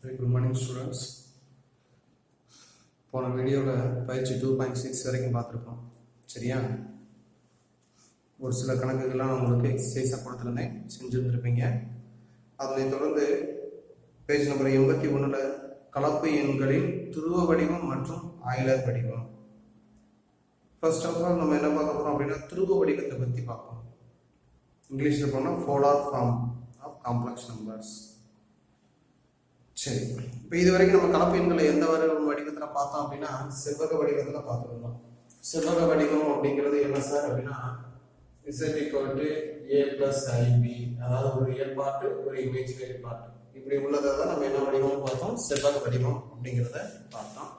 Good morning students. போன வீடியோவில் பயிற்சி 2.6 வரைக்கும் பார்த்துருப்போம். சரியா? ஒரு சில கணக்குகள்லாம் உங்களுக்கு எக்ஸசைஸாக கொடுத்துருந்தேன், செஞ்சுருந்துருப்பீங்க. அதனை தொடர்ந்து பேஜ் நம்பர் 81 கலப்பு எண்களின் துருவ வடிவம் மற்றும் ஆய்லர் வடிவம். ஃபர்ஸ்ட் ஆஃப் ஆல் நம்ம என்ன பார்க்க போகிறோம் அப்படின்னா துருவ வடிவத்தை பற்றி பார்ப்போம். இங்கிலீஷில் போனால் polar form of complex numbers. சரி, இப்போ இது வரைக்கும் நம்ம கலப்பு எண்களை எந்த வடிவத்தில் பார்த்தோம் அப்படின்னா செவ்வக வடிவத்தில் பார்த்துருந்தோம். செவ்வக வடிவம் அப்படிங்கிறது என்ன சார் அப்படின்னா z = a + ib, அதாவது ஒரு ரியல் பார்ட் ஒரு இமேஜினரி பார்ட், இப்படி உள்ளதை தான் நம்ம என்ன வடிவம் பார்த்தோம், செவ்வக வடிவம் அப்படிங்கிறத பார்த்தோம்.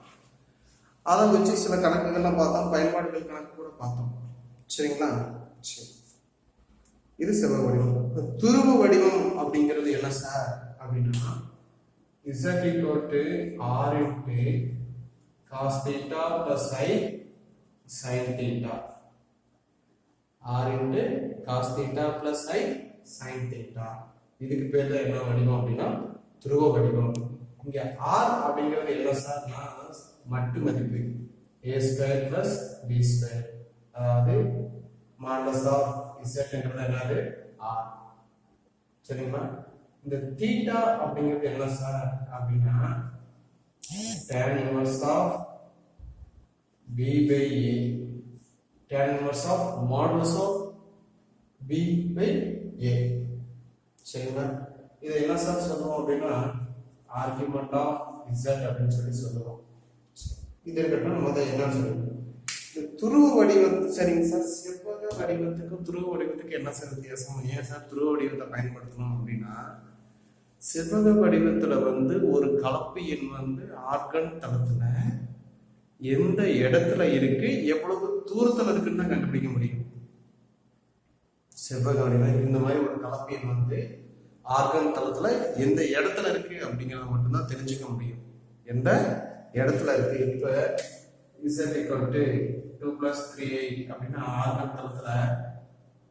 அதை வச்சு சில கணக்குகள்லாம் பார்த்தோம், பயன்பாடுகள் கணக்கு கூட பார்த்தோம். சரிங்களா? சரி, இது செவ்வக வடிவம். துருவ வடிவம் அப்படிங்கிறது என்ன சார் அப்படின்னா z = r × cos θ + i sin θ. r × cos θ + i sin θ. இதுக்கு பேர் தான் என்ன வடிவம் அப்படின்னா துருவ வடிவம். இங்க r அப்படிங்கிறது என்ன சார்னா மட்டு மதிப்பு a² + b², அதாவது மாடுலஸ் ஆஃப் z என்னது r. சரிங்களா? இந்த தீட்டா அப்படிங்கிறது என்ன சார் அப்படின்னா tan inverse of b/a, tan inverse of modulus of b/a. சரிங்களா? இதை என்ன சார் சொல்லுவோம் அப்படின்னா ஆர்குமெண்ட் ஆஃப் z அப்படின்னு சொல்லி சொல்லுவோம். இது இருக்கட்டும், நம்ம அதை என்னன்னு சொல்லுவோம் துருவ வடிவம். சரிங்க சார், செவ்வக வடிவத்துக்கும் துருவ வடிவத்துக்கு என்ன சார் வித்தியாசம், ஏன் சார் துருவ வடிவத்தை பயன்படுத்தணும் அப்படின்னா செவ்வக வடிவத்துல ஒரு கலப்பு எண் ஆர்கன் தளத்துல எந்த இடத்துல இருக்கு எவ்வளவு தூரத்துல இருக்குன்னு தான் கண்டுபிடிக்க முடியும். செவ்வக வடிவம் இந்த மாதிரி ஒரு கலப்பு எண் ஆர்கன் தளத்துல எந்த இடத்துல இருக்கு அப்படிங்கறத மட்டும்தான் தெரிஞ்சுக்க முடியும், எந்த இடத்துல இருக்கு. இப்ப z = 2 + 3i அப்படின்னா ஆர்கன் தளத்துல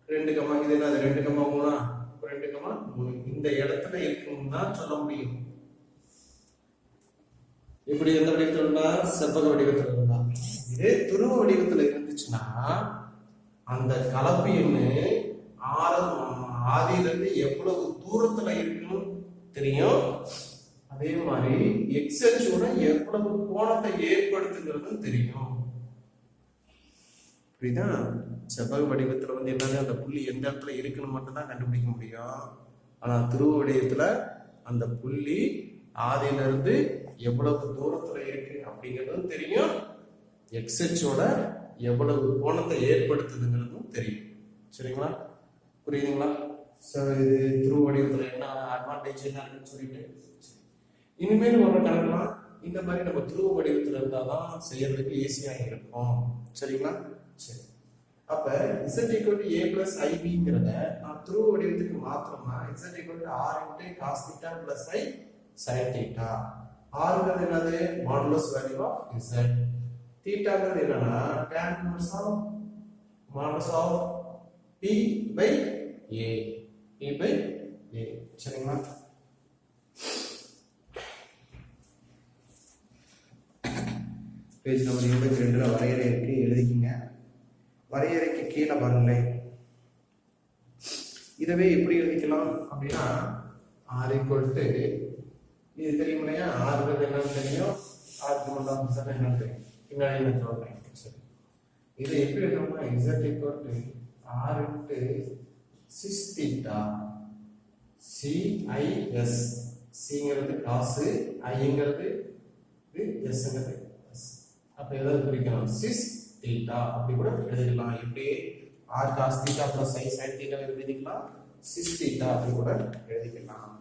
2, இது என்னது 2,3, 2,3 இந்த இடத்துல இருக்குன்னு தான் சொல்ல முடியும். இப்படி எந்த வடிவத்துல இருந்தா செவ்வக வடிவத்துல இருந்தா. இதே துருவ வடிவத்துல இருந்துச்சுன்னா அந்த கலப்பு எண்ணு ஆதியில இருந்து எவ்வளவு தூரத்துல இருக்குன்னு தெரியும். அதே மாதிரி எக்ஸ் அச்சோட எவ்வளவு கோணத்தை ஏற்படுத்துங்கிறதும் தெரியும். புரியுதா? செவ்வக வடிவத்துல என்னது அந்த புள்ளி எந்த இடத்துல இருக்குன்னு மட்டும் தான் கண்டுபிடிக்க முடியும். ஆனா துருவ வடிவத்துல அந்த புள்ளி ஆதியில இருந்து எவ்வளவு தூரத்துல இருக்கு அப்படிங்கிறதும் தெரியும், எக்ஸ் அச்சோட எவ்வளவு கோணத்தை ஏற்படுத்துதுங்கிறதும் தெரியும். சரிங்களா? புரியுதுங்களா? இது துருவ வடிவத்துல என்ன அட்வான்டேஜ் என்ன இருக்குன்னு சொல்லிட்டு இனிமேல் வர கணக்கெல்லாம் இந்த மாதிரி நம்ம துருவ வடிவத்துல இருந்தாதான் செய்யறதுக்கு ஈஸியா இருக்கும். சரிங்களா? சரி, அப்ப z = a + ib நான் துருவ வடிவத்துக்கு மாத்திரமா z = r × cos θ + i sin θ. r என்னது மாடுலஸ் வேல்யூ ஆஃப் z, தீட்டாங்கிறது என்னன்னா tan inverse of modulus of p/a. சரிங்களா? பேஜ் நம்பர் 82 வரையறை இருக்கு, எழுதிக்கிங்க. வரையறைக்கு கீழே பாருங்களேன், இதவே எப்படி எழுதிக்கலாம் அப்படின்னா r = இது தெரியும் இல்லையா, ஆறுங்கிறது என்னன்னு தெரியும், ஆர்குமெண்ட் ஆஃப் z என்னன்னு தெரியும், பின்னாடி நான் சொல்றேன். சரி, இதை எப்படி எழுதணும்னா z = r × sis θ cis, cங்கிறது காசு, iங்கிறது sங்கிறது. அப்ப எதாவது குறிக்கணும் sis θ அப்படி கூட எழுதிக்கலாம். எப்படி r cos θ + i sin θ எழுதிக்கலாம், sis θ அப்படி கூட எழுதிக்கலாம்.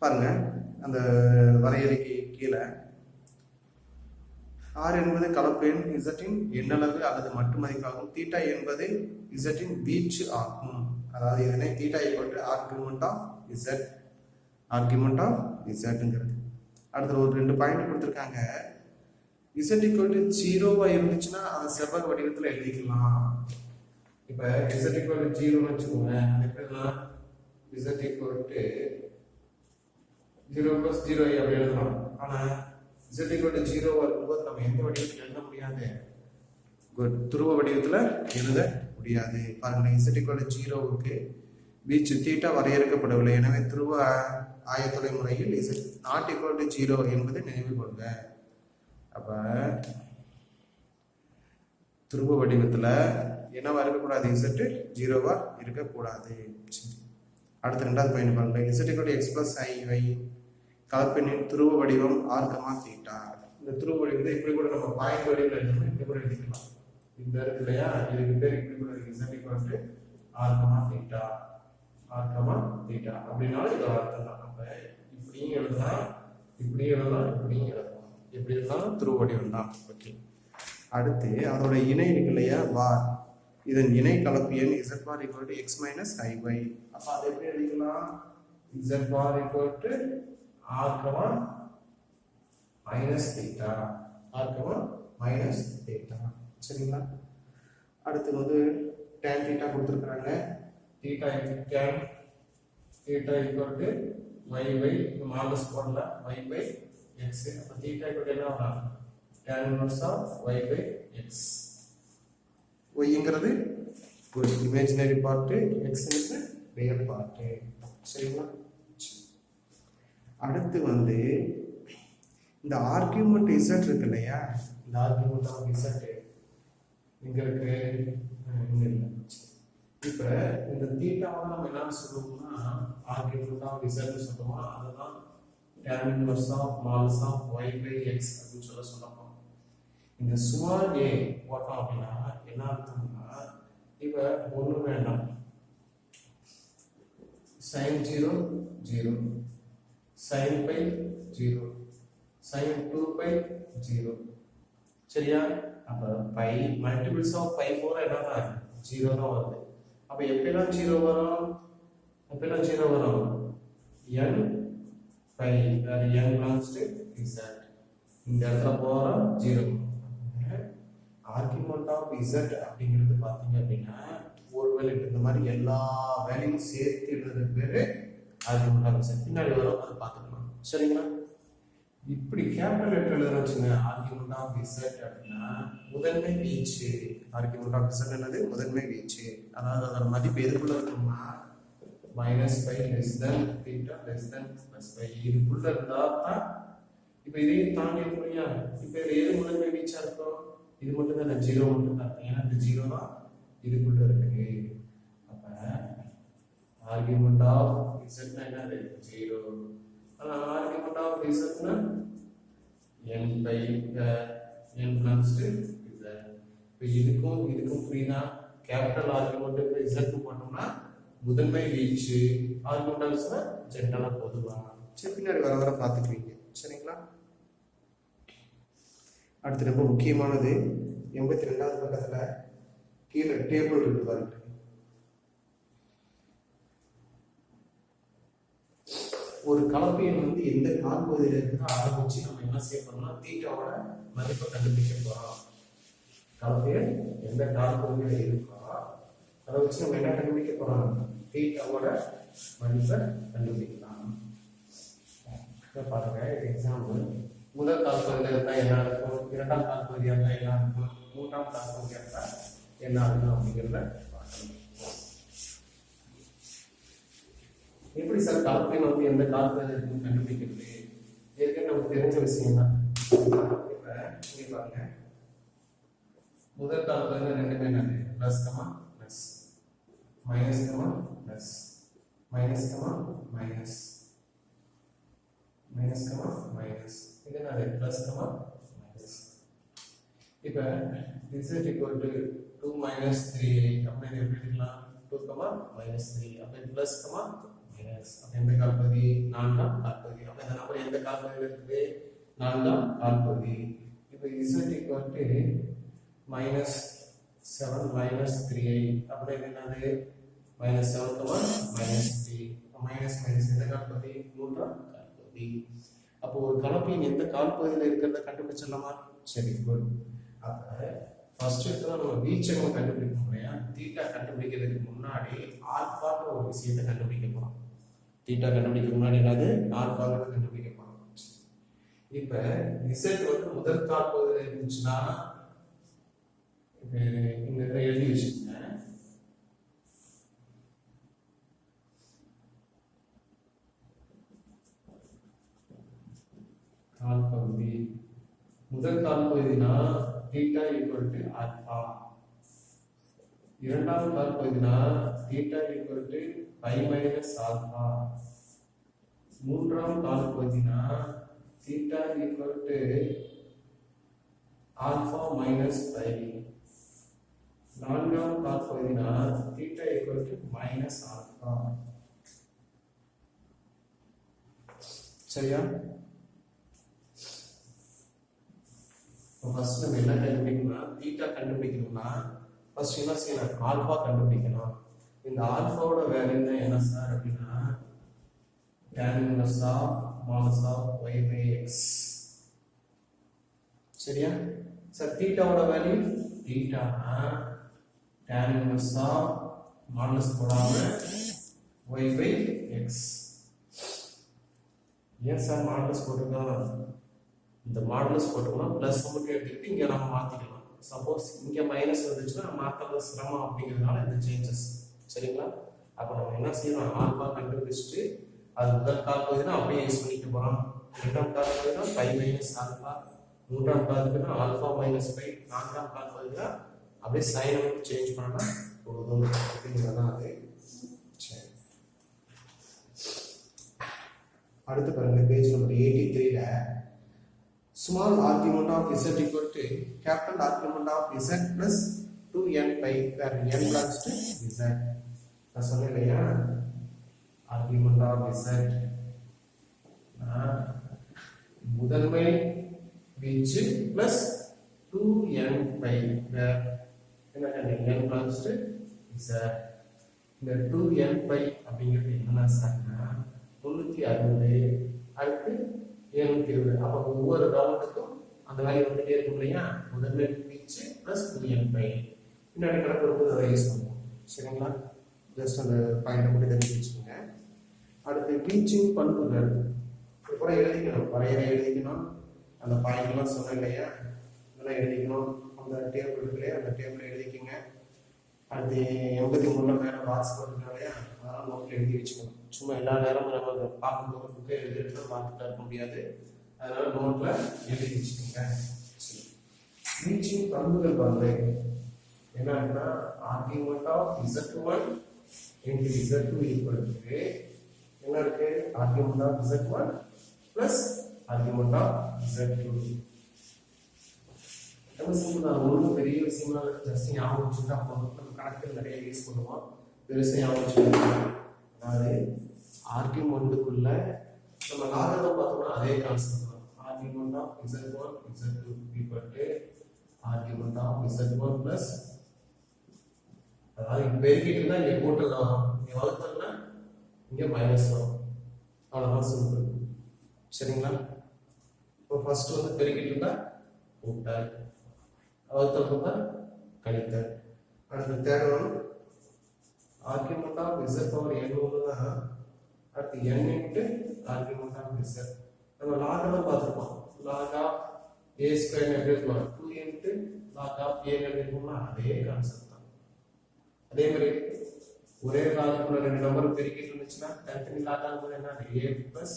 பாருங்க, அந்த வரையறைக்கு கீழே r என்பது கலப்பு எண் z இன் எண்ணளவு அல்லது மட்டு மதிப்பாகும். θ என்பது z இன் வீச்சு ஆகும். அதாவது இதனை θ = argument of z, argument of zங்கிறது. அடுத்து ஒரு 2 பாயிண்ட் கொடுத்துருக்காங்க. z = 0 இருந்துச்சுன்னா அதை செவ்வக வடிவத்துல எழுதிக்கலாம். இப்ப z = 0 வச்சுக்கோங்க, அது எப்படின்னா z = 0 plus 0 அப்படி எழுதலாம். ஆனா z equal to 0 வரும்போது நம்ம எந்த வடிவத்தில் எழுத முடியாது? துருவ வடிவத்தில் எழுத முடியாது. பாருங்க z equal to 0க்கு வீச்சு தீட்டா வரையறுக்கப்படவில்லை. எனவே துருவ ஆயத்தொலை முறையில் z not equal to 0 என்பதை நினைவு கொள்க. அப்ப துருவ வடிவத்தில் என்னவா இருக்கக்கூடாது? z 0வா இருக்கக்கூடாது. அடுத்த ரெண்டாவது பாயிண்ட் பாருங்க z equal to x plus iy கலப்பெண்ணின் துருவ வடிவம் r, θ. இந்த துருவ வடிவத்தை இப்படி கூட நம்ம பாயிண்ட் வடிவில் எழுதணும். இப்படி கூட எழுதிக்கலாம். இந்த இருக்கு இல்லையா, இதுக்கு பேர் இப்படி கூட இருக்கு z equal to r, θ. r, θ அப்படின்னாலும் இது அர்த்தம் தான். அப்ப இப்படியும் எழுதலாம், இப்படியும் எழுதலாம், இப்படியும் எழுதலாம். எப்படி இருந்தாலும் துருவ வடிவம் தான். ஓகே. அடுத்து அதோட இணை இருக்கு இல்லையா, பார். இதன் இணை கலப்பு எண் z bar equal to x minus iy. அப்ப அதை எப்படி எழுதிக்கலாம்? z bar equal to r, minus θ. r, minus θ. சரிங்களா? அடுத்து வந்து tan θ கொடுத்துருக்காங்க. θ tan θ equal to y by models போடல y by x. அப்ப θ equal to என்ன வரும்? tan inverse of y by x. yங்கிறது ஒரு இமேஜினரி பார்ட், xங்கிறது ரியல் பார்ட். சரிங்களா? அடுத்து வந்து இந்த ஆர்குமெண்ட் z இருக்கு இல்லையா, இந்த ஆர்குமெண்ட் ஆஃப் z எங்க இருக்கு? இங்க இல்ல. இப்ப இந்த தீட்டாவை நம்ம என்ன சொல்லுவோம்னா ஆர்குமெண்ட் ஆஃப் z ன்னு சொல்லுவோம். அதுதான் tan inverse of modulus of y by x அப்படின்னு சொல்லலாம். இந்த ஸ்மால் a போட்டோம் அப்படின்னா என்ன அர்த்தம்னா, இப்ப ஒண்ணு வேண்டாம், sin 0 0, sin pi 0, sin 2 pi 0. சரியா? அப்ப pi மல்டிபிள்ஸ் ஆஃப் pi 4 என்னன்னா 0 தான் வருது. அப்ப எப்பெல்லாம் 0 வரும்? எப்பெல்லாம் 0 வரும்? n pi வேற n belongs to z. இந்த இடத்துல போற 0. ஆர்குமெண்ட் ஆஃப் z அப்படிங்கிறது பாத்தீங்க அப்படின்னா ஒருவேளை இந்த மாதிரி எல்லா வேலையும் சேர்த்து எழுதுறது பேரு ஆர்குமெண்ட் ஆஃப் z. பின்னாடி வரும், அதை பார்த்துக்கலாம். சரிங்களா? இப்படி கேபிட்டல் லெட்டர் எழுதுறோம் வச்சுங்க, ஆர்குமெண்ட் ஆஃப் z அப்படின்னா முதன்மை வீச்சு. ஆர்குமெண்ட் ஆஃப் z என்னது? முதன்மை வீச்சு. அதாவது அதோட மதிப்பு எதுக்குள்ள இருக்கும்னா minus pi less than theta less than plus pi. இதுக்குள்ள இருந்தா தான் இப்ப இதையும் தாண்டி முடியா. இப்ப இது எது முதன்மை வீச்சா இருக்கும்? இது மட்டும் தான் 0 மட்டும் தான். ஏன்னா இந்த 0 தான் இதுக்குள்ள இருக்கு. அப்ப ஆர்குமெண்ட் ஆஃப் z என்னது? 0. ஆனா ஆர்குமெண்ட் ஆஃப் z னா n by n belongs to z. இப்ப இதுக்கும் இதுக்கும் புரியுதா? கேபிட்டல் ஆர்குமெண்ட் z போட்டோம்னா முதன்மை வீச்சு, ஆர்குமெண்ட் ஆஃப் ஜெனரலா பொதுவா. சரி, பின்னாடி வர வர பார்த்துக்குவீங்க. சரிங்களா? அடுத்து ரொம்ப முக்கியமானது 82வது பக்கத்துல கீழே டேபிள் இருக்கு பாருங்க. ஒரு கலப்பையில் வந்து எந்த கால் பகுதியில் இருக்குதோ அதை வச்சு நம்ம என்ன செய்ய போறோம்னா தீட்டாவோட மதிப்பை கண்டுபிடிக்க போறோம். கலப்பையில் எந்த கால் பகுதியில் இருக்கோ அதை வச்சு நம்ம என்ன கண்டுபிடிக்க போறோம்? தீட்டாவோட மதிப்பை கண்டுபிடிக்கலாம். பாருங்க, எக்ஸாம்பிள். முதல் கால் பகுதியில் இருந்தால் என்ன இருக்கும்? இரண்டாம் கால் பகுதியாக இருந்தால் என்ன இருக்கும்? மூன்றாம் கால் பகுதியாக இருந்தால் என்ன இருக்கும் அப்படிங்கிறத பார்க்கணும். எப்படி சார் கலப்பையில் வந்து எந்த கால் பகுதியில் இருக்குன்னு கண்டுபிடிக்கிறது? ஏற்கனவே நமக்கு தெரிஞ்ச விஷயம் தான். இப்ப இங்க பாருங்க, முதல் கால் பகுதியில் ரெண்டுமே என்னது? Plus comma plus, minus comma plus, minus comma minus, minus comma minus. இது என்னது? Plus comma minus. இப்போ z equal to 2 minus 3 அப்படி எப்படி எழுதலாம்? 2 கமா minus 3. அப்ப பிளஸ் கமா மைனஸ். அப்ப எந்த கால் பகுதி? நான்காம் கால் பகுதி. அப்ப இந்த நம்பர் எந்த கால் பகுதியில் இருக்குது? நான்காம் கால் பகுதி. இப்போ z equal to minus 7 minus 3 அப்படி என்னது? minus 7 comma minus 3. Minus minus எந்த கால் பகுதி? மூன்றாம் கால் பகுதி. அப்போ ஒரு கலப்பையின் எந்த கால் பகுதியில் இருக்கிறத கண்டுபிடிச்சிடலாமா? சரி, குட். அப்ப ஃபர்ஸ்ட் எடுத்து நம்ம வீச்சகம் கண்டுபிடிக்கணும் இல்லையா? தீட்டா கண்டுபிடிக்கிறதுக்கு முன்னாடி ஆல்பான்னு ஒரு விஷயத்தை கண்டுபிடிக்க போறோம். தீட்டா கண்டுபிடிக்க முன்னாடி என்னது ஆல்பாங்கிறது கண்டுபிடிக்க போறோம். இப்ப z வந்து முதல் கால் பகுதியில் இருந்துச்சுன்னா இந்த இதை எழுதி வச்சுக்கோங்க. கால் பகுதி முதல் கால் பகுதினா தீட்டா ஈக்குவல் டு ஆல்பா. இரண்டாவது கால் பகுதினா theta equal to pi minus alpha. மூன்றாம் கால் பகுதினா theta equal to alpha minus pi. நான்காம் கால் பகுதினா theta equal to minus alpha. சரியா? ஃபர்ஸ்ட் நம்ம என்ன கண்டுபிடிக்கணும்னா தீட்டா கண்டுபிடிக்கணும்னா ஃபர்ஸ்ட் என்ன செய்யணும் ஆல்பா கண்டுபிடிக்கணும். இந்த ஆல்பாவோட வேல்யூ என்ன சார் அப்படின்னா tan inverse of modulus of y by x. சரியா? சார் தீட்டாவோட value theta tan inverse of modulus போடாம y by x. ஏன் சார் மாடுலஸ் போட்டுருக்கோம்? இந்த மாடுலஸ் போட்டுக்கணும் பிளஸ் மட்டும் எடுத்துக்கிட்டு இங்கே நம்ம மாற்றிக்கலாம். சப்போஸ் இங்கே மைனஸ் வந்துச்சுன்னா மாற்றது சிரமம் அப்படிங்கிறதுனால இந்த சேஞ்சஸ். சரிங்களா? அப்போ நம்ம என்ன செய்யணும் ஆல்பா கண்டுபிடிச்சிட்டு அது முதல் கால் பகுதினா அப்படியே யூஸ் பண்ணிக்க போகிறோம். இரண்டாம் கால் பகுதினா பை மைனஸ் ஆல்பா. மூன்றாம் கால் பகுதினா ஆல்பா மைனஸ் பை. நான்காம் கால் பகுதினா அப்படியே சைனை மட்டும் சேஞ்ச் பண்ணா போதும் அப்படிங்கிறதான் அது. சரி, அடுத்து பாருங்க பேஜ் நம்பர் 83ல small argument of z equal to capital argument of z plus 2n by where n belongs to z. நான் சொன்னேன் இல்லையா argument of z முதன்மை வீச்சு plus 2n by where என்ன n belongs to z. இந்த 2n by அப்படிங்கிறது என்ன சார்னா 360 அடுத்து 720. அப்போ ஒவ்வொரு ரவுண்டுக்கும் அந்த வேல்யூ வந்துட்டே இருக்கும் இல்லையா முதன்மை வீச்சு பிளஸ் 2n பை. பின்னாடி கணக்கு வரும்போது அதை யூஸ் பண்ணுவோம். சரிங்களா? ஜஸ்ட் அந்த பாயிண்ட் மட்டும் தெரிஞ்சு வச்சுக்கோங்க. அடுத்து வீச்சின் பண்புகள் கூட எழுதிக்கணும். வரையறை எழுதிக்கணும். அந்த பாயிண்ட்லாம் சொன்னேன் இல்லையா இதெல்லாம் எழுதிக்கணும். அந்த டேபிள் இருக்கு இல்லையா அந்த டேபிள் எழுதிக்கோங்க. அடுத்து 83 மேலே பாக்ஸ் போட்டுருக்கோம் இல்லையா அதெல்லாம் நோட்டில் எழுதி வச்சுக்கணும். சும்மா எல்லா நேரமும் நம்ம பார்க்கும்போது புக்கை எழுதிட்டு பார்த்துட்டு இருக்க முடியாது. அதனால நோட்டில் எழுதி வச்சுக்கோங்க. வீச்சின் பண்புகள் பாருங்க என்னன்னா argument of z1 into z2 equal to என்ன இருக்கு argument of z1 plus argument of z2. ரொம்ப சிம்பிள் தான். ஒன்றும் பெரிய விஷயமா ஜஸ்ட் ஞாபகம் வச்சுட்டா போதும். நம்ம கணக்கில் நிறைய யூஸ் பண்ணுவோம். பெருசாக ஞாபகம் வச்சுக்கோங்க. அதாவது ஆர்கியூமெண்ட்டுக்குள்ள நம்ம லாகரிதம் பார்த்தோம்னா அதே கான்செப்ட் தான். Argument of z1 z2 equal to argument of z1 plus அதாவது இங்கே பெருக்கிட்டு இருந்தால் இங்கே கூட்டல் தான் வரும். இங்கே வகுத்தல்னா இங்கே மைனஸ் வரும். அவ்வளோதான் சிம்பிள். சரிங்களா? இப்போ ஃபர்ஸ்ட் வந்து பெருக்கிட்டு இருந்தால் கூட்டல் வகுத்தல் இருந்தால் கழித்தல். அடுத்து third one argument of z power n ஒன்றுனா அடுத்து n into argument of z. நம்ம லாகெல்லாம் பார்த்துருப்போம். லாக் ஆஃப் a ஸ்கொயர் எப்படி இருக்கும் 2 இன்ட்டு லாக் ஆஃப் a எப்படி இருக்கும்னா அதே கான்செப்ட் தான். அதே மாதிரி ஒரே லாகுக்குள்ள ரெண்டு நம்பர் பெருக்கிட்டு இருந்துச்சுன்னா தனித்தனி லாக் ஆகும்போது என்ன a plus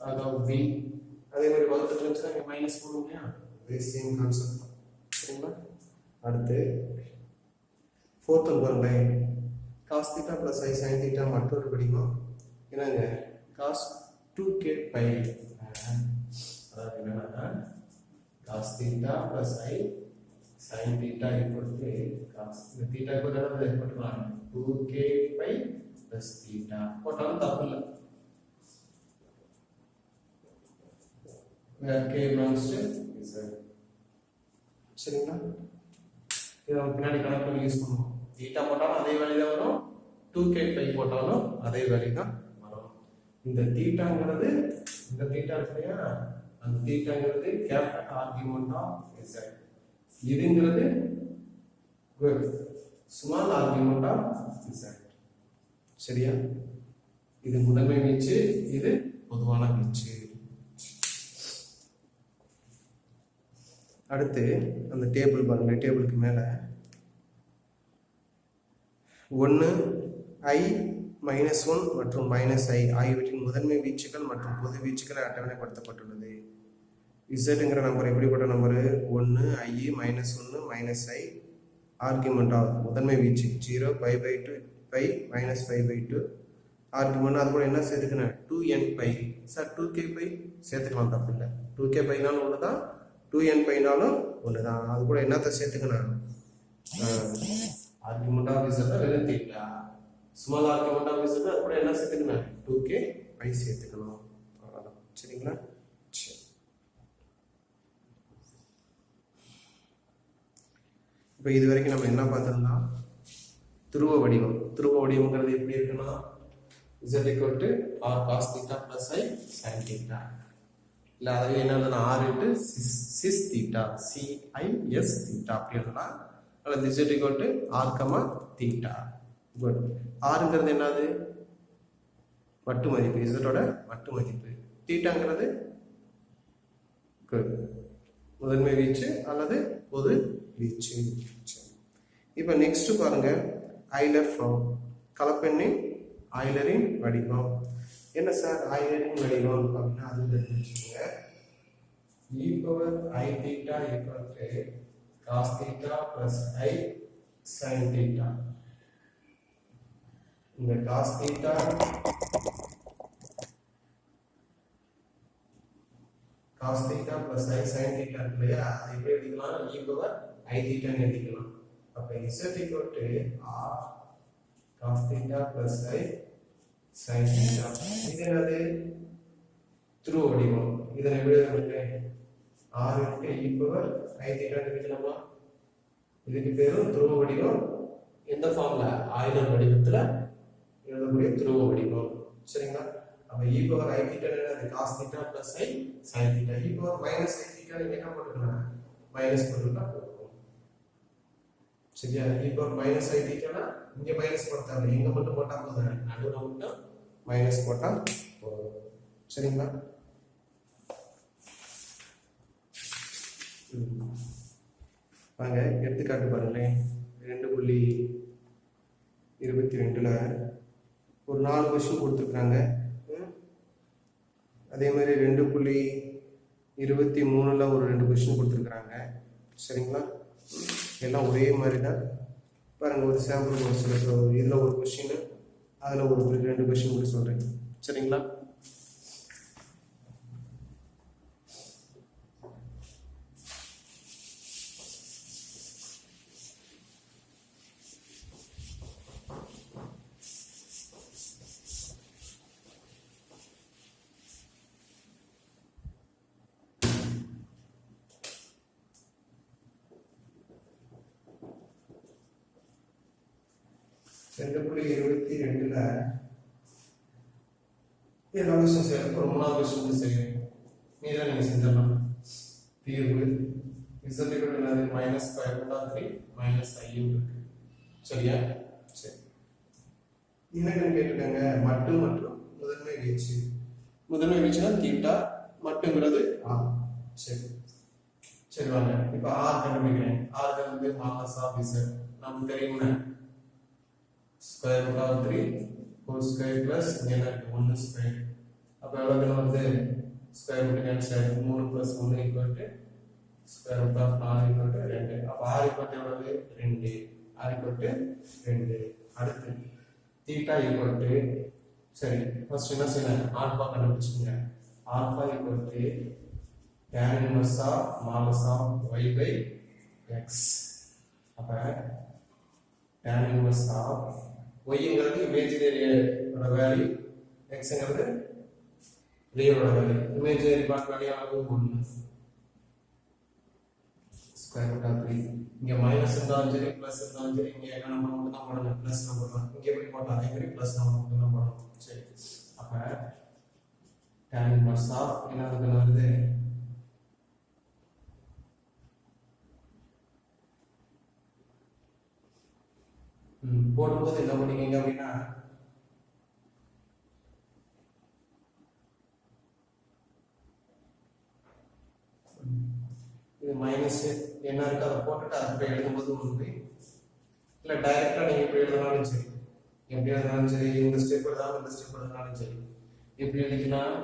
log of b. அதே மாதிரி வகுத்துட்டு இருந்துச்சுன்னா இங்கே மைனஸ் போடுவோம் இல்லையா அதே சேம் கான்செப்ட் தான். சரிங்களா? அடுத்து ஃபோர்த் ஒன் பாருங்க cos theta plus i sin theta மற்றொரு படிமம் என்னங்க cos 2k pi. அதாவது என்னன்னா cos theta plus i sin theta equal to cos இந்த theta equal to போட்டுக்கலாம் 2k pi plus theta போட்டாலும் தப்பு இல்லை. where k belongs to z. சரிங்களா? இதை நம்ம பின்னாடி கணக்கு யூஸ் பண்ணுவோம். தீட்டா போட்டாலும் அதே வேல்யூ தான் வரும். 2k பை போட்டாலும் அதே வேல்யூ தான் வரும். இந்த தீட்டாங்கிறது இந்த தீட்டா இருக்கு இல்லையா அந்த தீட்டாங்கிறது கேபிட்டல் ஆர்கியூமெண்ட் ஆஃப் z. இதுங்கிறது ஸ்மால் ஆர்கியூமெண்ட் ஆஃப் z. சரியா? இது முதன்மை வீச்சு, இது பொதுவான வீச்சு. அடுத்து அந்த டேபிள் பாருங்க, டேபிளுக்கு மேலே 1 I -1 மற்றும் -I ஆகியவற்றின் முதன்மை வீச்சுகள் மற்றும் பொது வீச்சுகள் அட்டவணைப்படுத்தப்பட்டுள்ளது. Zங்கிற நம்பர் எப்படிப்பட்ட number? 1 I -1 -I argument of முதன்மை வீச்சு 0 π/2 π -π/2 ஆர்குமெண்ட். அது கூட என்ன சேர்த்துக்கணும்? 2n π. சார் 2k π சேர்த்துக்கலாம், தப்பு இல்லை. 2k πனாலும் ஒன்று தான், 2n πனாலும் ஒன்று தான். அது கூட என்னத்தை சேர்த்துக்கணும்? ஆர்குமெண்ட் ஆஃப் Z வெறும் theta. Small argument of Z அது கூட என்ன சேர்த்துக்கணும்? 2k π சேர்த்துக்கணும். அவ்வளோதான். சரிங்களா? சரி. இப்போ இது வரைக்கும் நம்ம என்ன பார்த்துருந்தோம்? துருவ வடிவம். துருவ வடிவங்கிறது எப்படி இருக்குன்னா Z = R cos theta plus I sin theta. இல்லை அதுவே என்ன எழுதலாம்? R into cis theta, CIS theta அப்படி எழுதலாம். அல்லது Z = R, theta. குட். Rங்கிறது என்னது? மட்டு மதிப்பு, Z ஓட மட்டு மதிப்பு. தீட்டாங்கிறது குட் முதன்மை வீச்சு அல்லது பொது வீச்சு. இப்போ நெக்ஸ்ட் பாருங்க, ஐலர் ஃபார்ம். கலப்பெண்ணின் ஆய்லரின் வடிவம். என்ன சார் ஆய்லரின் வடிவம் அப்படின்னா அது தெரிஞ்சுக்கோங்க. e⁻i theta = cos theta plus I sin theta. இந்த cos theta plus I sin theta இருக்கு இல்லையா, அது எப்படி எழுதிக்கலாம்? e⁻i theta ன்னு எழுதிக்கலாம். அப்போ Z = R cos theta plus I sin theta. இது என்னது? துருவ வடிவம். இதனை எப்படி எழுதுறேன்? R × e⁻i theta எழுதிக்கலாமா? இதுக்கு பேரும் துருவ வடிவம். எந்த ஃபார்ம்ல? ஆய்லர் வடிவத்துல எழுதக்கூடிய துருவ வடிவம். சரிங்களா? அப்ப e⁻i theta என்னது? cos theta plus I sin theta. e⁻−i theta நீங்க என்ன போட்டுக்கலாம்? மைனஸ் போட்டுட்டா போதும். சரியா? e⁻−i theta இங்க மைனஸ் போட்டாங்க, எங்க மட்டும் போட்டா போதும், நடுவுல மட்டும் மைனஸ் போட்டா போதும். சரிங்களா? வாங்க எடுத்துக்காட்டு பாருங்களேன். 2.22ல ஒரு 4 கொஸ்டின் கொடுத்துருக்காங்க. அதே மாதிரி 2.23ல ஒரு 2 கொஸ்டின் கொடுத்துருக்குறாங்க. சரிங்களா? எல்லாம் ஒரே மாதிரி தான் பாருங்க. ஒரு சாம்பிள் கொஸ்டின், ஸோ இதில் ஒரு கொஸ்டின், அதில் ஒரு 2 கொஸ்டின் கூட சொல்கிறேன். சரிங்களா? எல்லா விஷயம் செய்யணும். ஒரு 3வது விஷயம் செய்யணும். மீதான் நீங்கள் செஞ்சிடலாம். தீர்வு Z என்னது? -5/3 -I இருக்கு. சரியா? சரி. என்னன்னு கேட்டுக்கங்க. மட்டு மற்றும் முதன்மை வீச்சு. முதன்மை வீச்சுனா தீட்டா, மட்டுங்கிறது R. சரி சரி வாங்க. இப்போ R கண்டுபிடிக்கிறேன். R வந்து மாலஸ் ஆஃப் Z நமக்கு தெரியும்னா √3 whole square plus என்ன 1 square. அப்ப எவ்வளவு வருது? Square root cancel 3 + 1 = square root of 4 = 2. அப்ப R = எவ்வளவு? 2. R = 2. அடுத்து தீட்டா சரி ஃபர்ஸ்ட் என்ன செய்யணும்? ஆல்பா கண்டுபிடிச்சுங்க. Alpha tan inverse of modulus of y/x. அப்ப tan inverse of y-ங்கிறது இமேஜினரி வேல்யூ, x-ங்கிறது real value. Imaginary part value அளவு 1 ஸ்கொயர் ரூட் ஆஃப் 3. இங்க மைனஸ் இருந்தாலும் சரி பிளஸ் இருந்தாலும் சரி, இங்க என்ன நம்பர் மட்டும் தான் போடணும், பிளஸ் நம்பர் தான். இங்க எப்படி போட்டா அதே மாதிரி பிளஸ் நம்பர் மட்டும் தான் போடணும். சரி, அப்ப tan inverse of என்ன வருது? போடும்போது என்ன பண்ணிக்கங்க அப்படின்னா மைனஸ் என்ன இருக்கு அதை போட்டுட்டு அதை எழுதும்போது ஒன்று இல்லை டைரக்டா நீங்க இப்படி எழுதினாலும் சரி, எப்படி எழுதினாலும் சரி, இந்த ஸ்டெப் எழுதாலும் இந்த ஸ்டெப் எழுதினாலும் சரி, எப்படி எழுதிக்கலாம்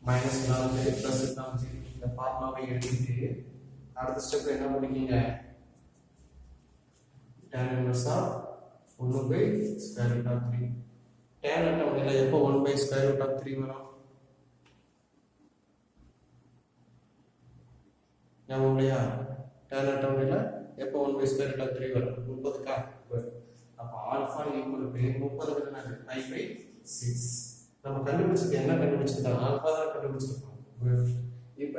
மைனஸ் இருந்தாலும் சரி பிளஸ் இருந்தாலும் சரி இந்த ஃபார்முலாவை எழுதிட்டு அடுத்த ஸ்டெப் என்ன பண்ணிக்கீங்க tan inverse of 1 by square root of 3. tan அட்டவணையில எப்போ 1 by square root of 3 வரும் ஞாபகம் இல்லையா? tan அட்டவணையில எப்போ 1 by square root of 3 வரும் 30க்கா? அப்ப ஆல்பா ஈக்குவல் டு 30 என்னது 5/6. நம்ம கண்டுபிடிச்சது என்ன கண்டுபிடிச்சிருக்கோம்? ஆல்பா தான் கண்டுபிடிச்சிருக்கோம். இப்ப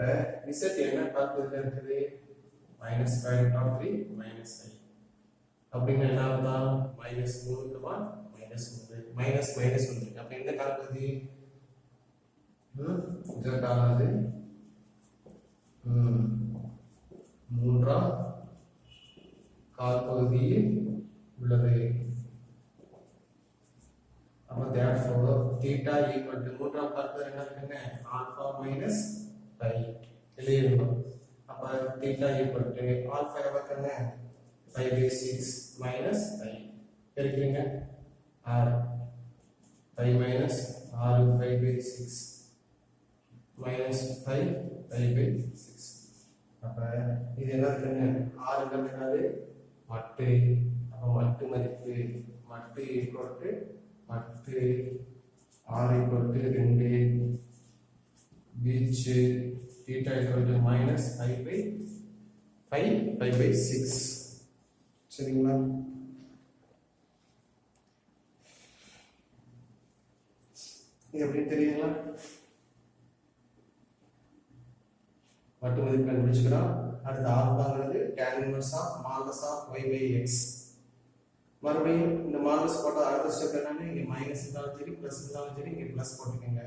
z என்ன பார்ப்பதுல இருக்குது minus square root of 3 minus 5 அப்படின்னா என்ன ஆகுது minus 3 minus 1 minus minus 1 அப்ப என்ன கால்பகுதி z ஆனது மூன்றாம் கால்பகுதியில் உள்ளது. அப்ப therefore theta equal to மூன்றாம் கால்பகுதி என்ன இருக்குங்க alpha minus phi எழுதிடணும். அப்ப theta equal to alpha எவ்வளவுங்க 5/6 minus phi பெருக்குறீங்க 6 phi minus 6 5/6 minus 5 5/6. அப்ப இது என்ன இருக்குங்க 6ங்கிறது என்னது மட்டு. அப்ப மட்டு மதிப்பு மட்டு equal to மட்டு r equal to 2 which theta equal to minus 5/6. சரிங்களா? இது எப்படி தெரியுங்களா? மட்டு மதிப்பு கண்டுபிடிச்சுக்கிறோம். அடுத்து ஆல்பாங்கிறது tan inverse of modulus of y/x. மறுபடியும் இந்த மாடுலஸ் போட்டா அடுத்த ஸ்டெப் என்னன்னா இங்க மைனஸ் இருந்தாலும் சரி பிளஸ் இருந்தாலும் சரி இங்க பிளஸ் போட்டுக்கோங்க.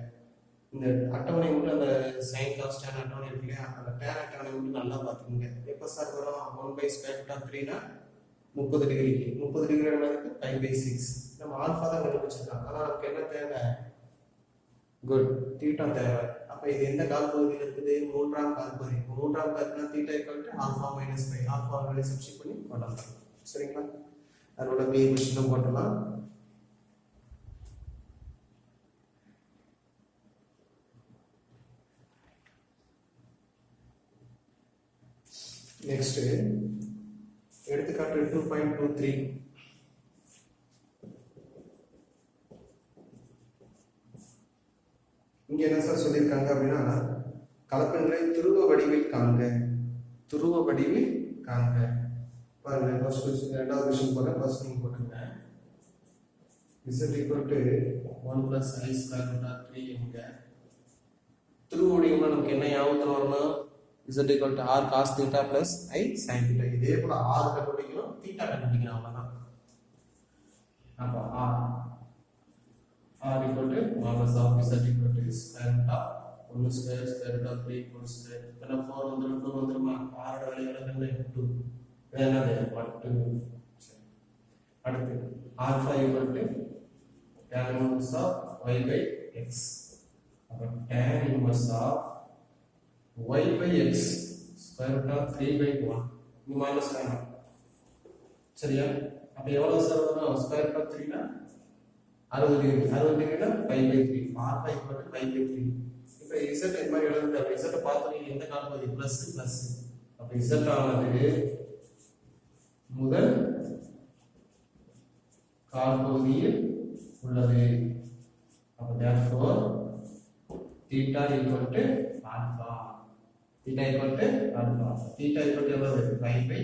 இந்த அட்டவணை மட்டும் அந்த சைன் காஸ் tan அட்டவணை இருக்கு இல்லையா அந்த tan அட்டவணை மட்டும் நல்லா பார்த்துக்கோங்க. எப்போ சார் வரும் 1 by square root of 3 னா 30 டிகிரிக்கு 30 டிகிரி என்னது 5/6. நம்ம ஆல்பா தான் கண்டுபிடிச்சிருக்கோம். ஆனா நமக்கு என்ன தேவை குட் தீட்டா தேவை. அப்ப இது எந்த கால்பகுதியில் இருக்குது மூன்றாம் கால்பகுதி. மூன்றாம் கால்பகுதினா theta equal to alpha minus pi alpha value substitute பண்ணி போடலாம். சரிங்களா? அதோட பி ஈக்குவேஷன் போடலாம். நெக்ஸ்ட் எடுத்துக்காட்டு 2.23. இங்க என்ன சார் சொல்லியிருக்காங்க அப்படின்னா கலப்பெண்களை துருவ வடிவில் காண்க. துருவ வடிவில் காண்க. பாருங்க ஃபர்ஸ்ட் क्वेश्चन ரெண்டாவது क्वेश्चन போற ஃபர்ஸ்ட் நீங்க போடுங்க. z equal to 1 plus I square root of 3 என்க. துருவ வடிவம்னா நமக்கு என்ன ஞாபகத்துல வரணும் z equal to r cos theta plus I sin theta. இதே போல r கண்டுபிடிக்கணும் theta கண்டுபிடிக்கணும் அவ்வளவுதான். அப்ப r equal to modulus of z equal to square root of 1 square square root of 3 whole square. அப்ப 4 வந்துரும் 2 வந்துருமா? r ஓட வேல்யூ என்னது 2. என்னது 1. அடுத்து alpha equal to tan inverse of y/x. அப்ப tan inverse of y/x square root of 3/1. இது minus வேணும். சரியா? அப்ப எவ்வளவு சார் வரும்? ஸ்கொயர் ரூட் ஆஃப் 3 னா 60 டிகிரி. 60 டிகிரினா 5/3. Alpha equal to 5/3. இப்போ z இந்த மாதிரி எழுதுங்க. z பார்த்தீங்க எந்த கால்பகுதி பிளஸ் பிளஸ். அப்ப z ஆனது முதல் கால்பகுதியில் உள்ளது. அப்ப therefore theta equal to alpha. theta equal to alpha. theta equal to எவ்வளவு 5/3.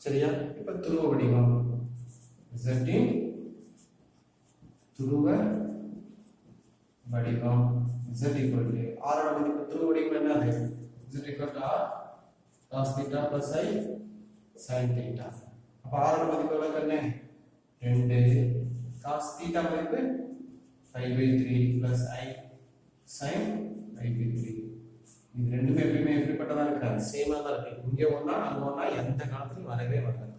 சரியா? இப்ப துருவ வடிவம் z இன் துருவ வடிவம் z equal to r ஓட மதிப்பு துருவ வடிவம் என்னது z equal to r cos theta plus I sin theta. அப்ப r ஓட மதிப்பு எவ்வளவுங்க 2 cos theta மதிப்பு 5/3 plus I sin 5/3. இது ரெண்டுமே எப்பவுமே எப்படிப்பட்டதா இருக்காது சேமா தான் இருக்கு. இங்க ஒண்ணா அங்க ஒண்ணா எந்த காலத்துலயும் வரவே வராது.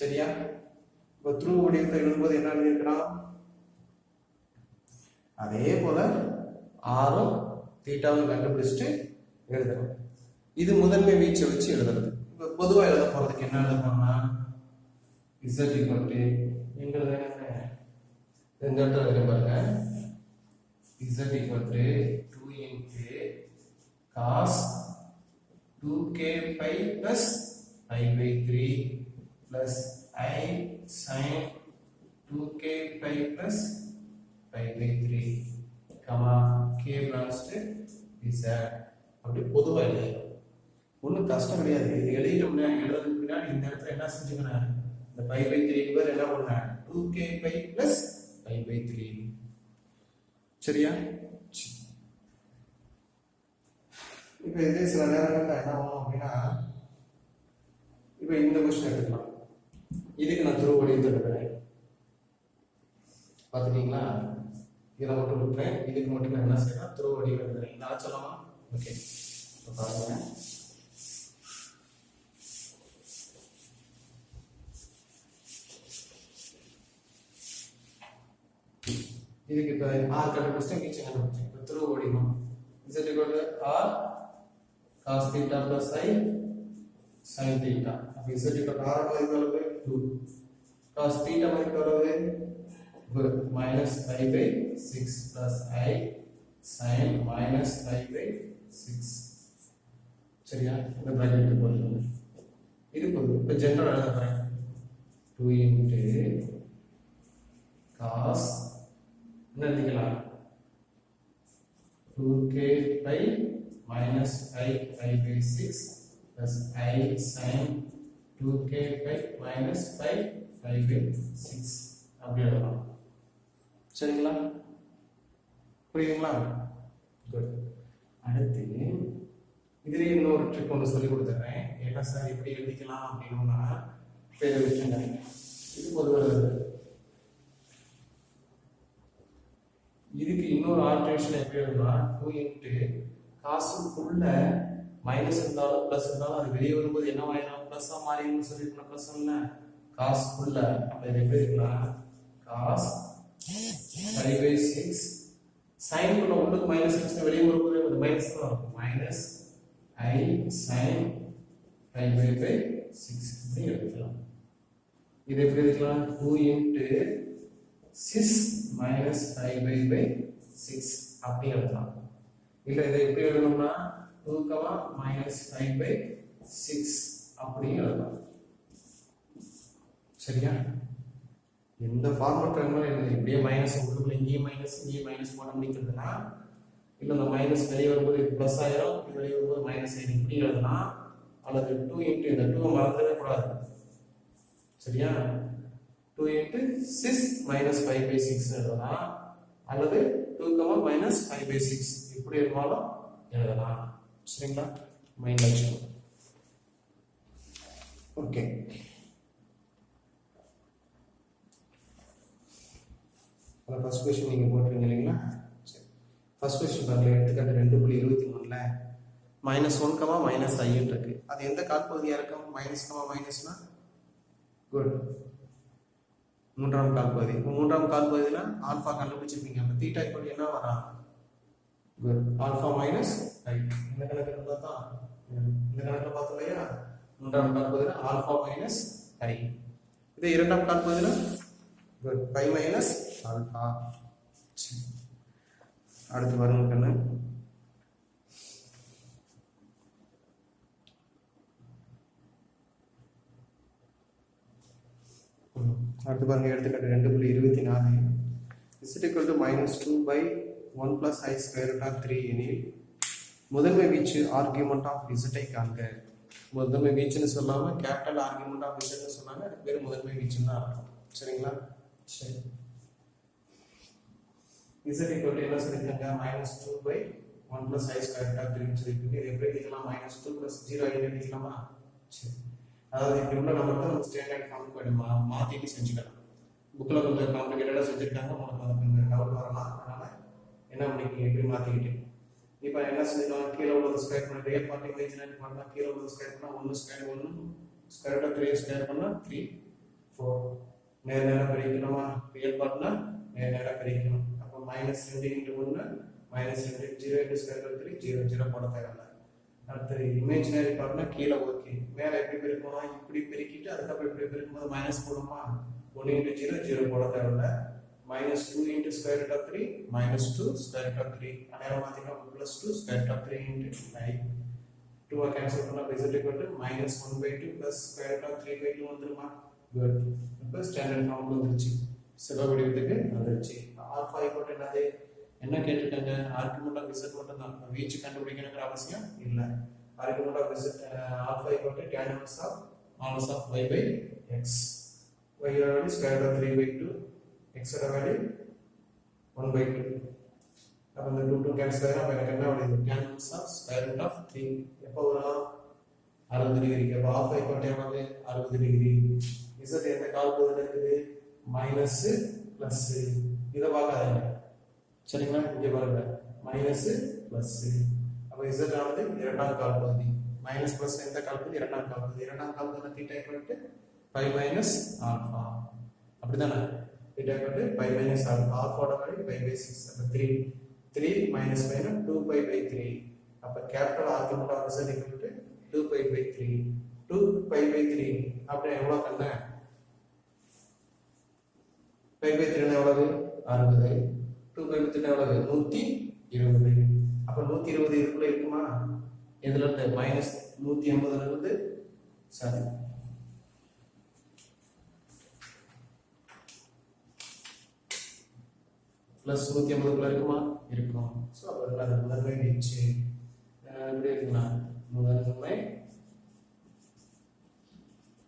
சரியா? இப்ப துருவ வடிவத்தை எழுதும்போது என்ன எழுதிருக்கலாம் அதே போல ஆரும் தீட்டாவும் கண்டுபிடிச்சிட்டு எழுதணும். இது முதன்மை வீச்சை வச்சு எழுதுறது. இப்போ பொதுவாக எழுத போறதுக்கு என்ன எழுத போறோம்னா z equal to எங்கிறது என்ன இந்த இடத்துல எழுத பாருங்க z equal to 2 into cos 2k pi plus pi by 3 plus I sin 2k pi plus pi by 3 comma k belongs to z. அப்படி பொதுவாக எழுதுறோம். ஒன்றும் கஷ்டம் கிடையாது. இது எழுதிட்டோம்னா எழுதுறதுக்கு முன்னாடி இந்த இடத்துல என்ன செஞ்சுக்கணும், இந்த பை பை 3 பேர் என்ன பண்ண 2k by plus by by 3. சரியா? இப்போ இதே சில நேரங்கள்ல என்ன ஆகும் அப்படின்னா, இப்போ இந்த கொஸ்டின் எடுத்துக்கலாம். இதுக்கு நான் துருவ வடிவத்தை எடுக்கிறேன். பார்த்துட்டீங்களா? இதை மட்டும் விட்டுறேன். இதுக்கு மட்டும் நான் என்ன செய்யலாம், துருவ வடிவம் எடுக்கிறேன். நான் சொல்லலாமா? ஓகே, பாருங்க. இதுக்கு இப்போ ஆர் கண்டுபிடிச்சா கீழே கண்டுபிடிச்சேன். இப்போ துருவ வடிவம் z equal to r cos theta plus I sin theta. அப்போ z equal to r மதிப்பு எவ்வளவு 2, cos theta மதிப்பு எவ்வளவு minus 5 by 6 plus I sin minus 5 by 6. சரியா? இந்த பிராக்கெட் போடுங்க. இது போதும். இப்போ ஜெனரல் எழுத போறேன் 2 into cos என்ன எழுதிக்கலாம் 2k by minus 5 pi by 6 plus I sin 2k by minus 5 pi by 6 அப்படி எழுதலாம். சரிங்களா? புரியுதுங்களா? குட். அடுத்து இதுல இன்னொரு ட்ரிக் ஒன்று சொல்லி கொடுத்துட்றேன். என்ன சார் இப்படி எழுதிக்கலாம் அப்படின்னா பேர் வச்சுங்க. இது பொதுவாக இதுக்கு இன்னொரு ஆல்டரேஷன் எப்படி எழுதலாம் 2 into காசுக்குள்ள மைனஸ் இருந்தாலும் பிளஸ் இருந்தாலும் அது வெளியே வரும்போது என்ன ஆயிடும், பிளஸ்ஸா மாறிடும் சொல்லிருக்கோம். பிளஸ் இல்ல காசுக்குள்ள அப்ப இது எப்படி இருக்கலாம் காஸ் 5 by 6 சைன் குள்ள உள்ளுக்கு மைனஸ் 6 வெளியே வரும்போது அது மைனஸ் தான் இருக்கும். மைனஸ் I sin 5 by 6 இப்படி எழுதலாம். இது எப்படி எழுதலாம் 2 into 6 minus 5 by 6 அப்படி எழுதலாம். இல்ல இதை எப்படி எழுதணும்னா 2 minus 5 by 6 அப்படி எழுதலாம். சரியா? எந்த ஃபார்மட் வேணுமாலும் இப்படியே மைனஸ் உள்ளுக்குள்ள இங்கேயும் மைனஸ் போட முடிக்கிறதுனா இல்ல இந்த மைனஸ் வெளியே வரும்போது இது பிளஸ் ஆயிரும், இது வெளியே வரும்போது மைனஸ் ஆயிரும் இப்படி எழுதலாம். அல்லது 2 into இந்த 2 மறந்துடவே கூடாது. சரியா? 2 into 6 minus 5 by 6 எழுதலாம். அல்லது 2 minus 5 by 6 இப்படி இருந்தாலும் எழுதலாம். சரிங்களா? மைண்ட்ல வச்சுக்கோங்க. ஓகே, ஃபர்ஸ்ட் क्वेश्चन நீங்க போட்டுருங்க இல்லைங்களா? சரி, ஃபர்ஸ்ட் क्वेश्चन பாருங்க. எடுத்துக்காட்டு 2.23ல -1, -i இருக்கு. அது எந்த கால்பகுதியா இருக்கும்? மைனஸ் மைனஸ்னா குட் மூன்றாம் கால்பகுதி. மூன்றாம் கால்பகுதியில ஆல்பா கண்டுபிடிச்சிருப்பீங்க. அப்ப தீட்டா ஈக்குவல் என்ன வரா? குட் ஆல்பா மைனஸ் ஐ. இந்த கணக்குல பார்த்தா இந்த கணக்குல பார்த்தோம் இல்லையா? மூன்றாம் கால்பகுதியில ஆல்பா மைனஸ் ஐ. இது இரண்டாம் கால்பகுதியில குட் பை மைனஸ் ஆல்பா. அடுத்து வரும் கண்ணு அடுத்து பாருங்க. எடுத்துக்காட்டு 2.24 z equal to -2 by 1 plus I square root of 3 எனில் முதன்மை வீச்சு ஆர்குமெண்ட் ஆஃப் z ஐ காண்க. முதன்மை வீச்சுன்னு சொல்லாம கேபிட்டல் ஆர்குமெண்ட் ஆஃப் z ன்னு சொன்னாங்க. அதுக்கு பேர் முதன்மை வீச்சுன்னு தான் அர்த்தம். சரிங்களா? சரி, z equal to என்ன சொல்லிருக்காங்க? -2 by 1 plus I square root of 3 ன்னு சொல்லிருக்கு. இது எப்படி எழுதலாம்? -2 plus 0 எழுதிக்கலாமா? சரி, அதாவது இப்படி உள்ள நம்பருக்கு நம்ம ஸ்டாண்டர்ட் ஃபார்முக்கு வேணுமா மாத்திட்டு செஞ்சுக்கலாம். புக்ல கொஞ்சம் காம்ப்ளிகேட்டடா செஞ்சிருக்காங்க. உங்களுக்கு வந்து கொஞ்சம் டவுட் வரலாம். அதனால என்ன பண்ணிக்கீங்க இப்படி மாத்திக்கிட்டு இப்போ என்ன செஞ்சிடலாம்? கீழே உள்ளது ஸ்கொயர் பண்ணி ரியல் பார்ட் இமேஜினரி பண்ணலாம். கீழே உள்ளது ஸ்கொயர் பண்ணா 1 square 1 square root of 3 square பண்ணா 3 4 நேர் நேரா பிரிக்கணுமா? ரியல் பார்ட்னா நேர் நேரா பிரிக்கணும். அப்போ -2 × 1 -2 0 × ஸ்கொயர் ரூட் 3 0 0 போட தேவையில்லை. அடுத்து இமேஜினரி பார்ட்னா கீழே ஓகே, மேலே எப்படி பெருக்கணும், இப்படி பெருக்கிட்டு அதுக்கப்புறம் இப்படி பெருக்கும்போது மைனஸ் போடுமா, 1 × 0 0 போட தேவையில்ல, -2 × √3 -2 √3 அடையாளம் மாற்றிக்கலாம், +2 √3 × 5 2 கேன்சல் பண்ணால் z -1/2 +√3/2 வந்துருமா. குட். இப்போ ஸ்டாண்டர்ட் ஃபார்ம் வந்துருச்சு, செவ்வக வடிவத்துக்கு வந்துருச்சு. ஆல்ஃபா ஈக்குவல் என்னது, என்ன கேட்டிருக்காங்க, ஆர்குமெண்ட் ஆஃப் z மட்டும் தான், வீச்சு கண்டுபிடிக்கணுங்கிற அவசியம் இல்லை. Argument of z alpha equal tan inverse of y/x, y value √3/2, x value 1/2. அப்ப இந்த 2 கேன்சல் ஆயிடும். அப்ப எனக்கு என்ன வருது, tan inverse of √3 எப்போ வரும், 60 டிகிரிக்கு. அப்ப ஆல்ஃபா ஈக்குவல் எவ்வளவு, 60 டிகிரி. z எந்த கால் பகுதியில் இருக்குது, மைனஸ் பிளஸ், இதை பார்க்காதீங்க சரிங்களா, இங்கே பாருங்க மைனஸ் பிளஸ். அப்ப z ஆனது இரண்டாம் கால் பகுதி, மைனஸ் பிளஸ் எந்த கால் பகுதி, இரண்டாம் கால் பகுதி. இரண்டாம் கால் பகுதி theta equal pi minus alpha, அப்படிதானே, theta equal pi minus alpha, ஆல்ஃபாவோட வேல்யூ π/6. அப்ப 3 மைனஸ் பை 2π/3. அப்ப capital argument of z equal 2π/3. 2π/3 அப்படியே எவ்வளவு கண்ண, π/3 எவ்வளவு, 60. 2π/3 எவ்வளவு, 120. அப்ப 120 இதுக்குள்ள இருக்குமா, எதுல இருந்து, -180 இருந்து, சாரி +180 இருக்குமா, இருக்கும். ஸோ அப்போ அது முதன்மை வீச்சு எப்படி இருக்குன்னா, முதன்மை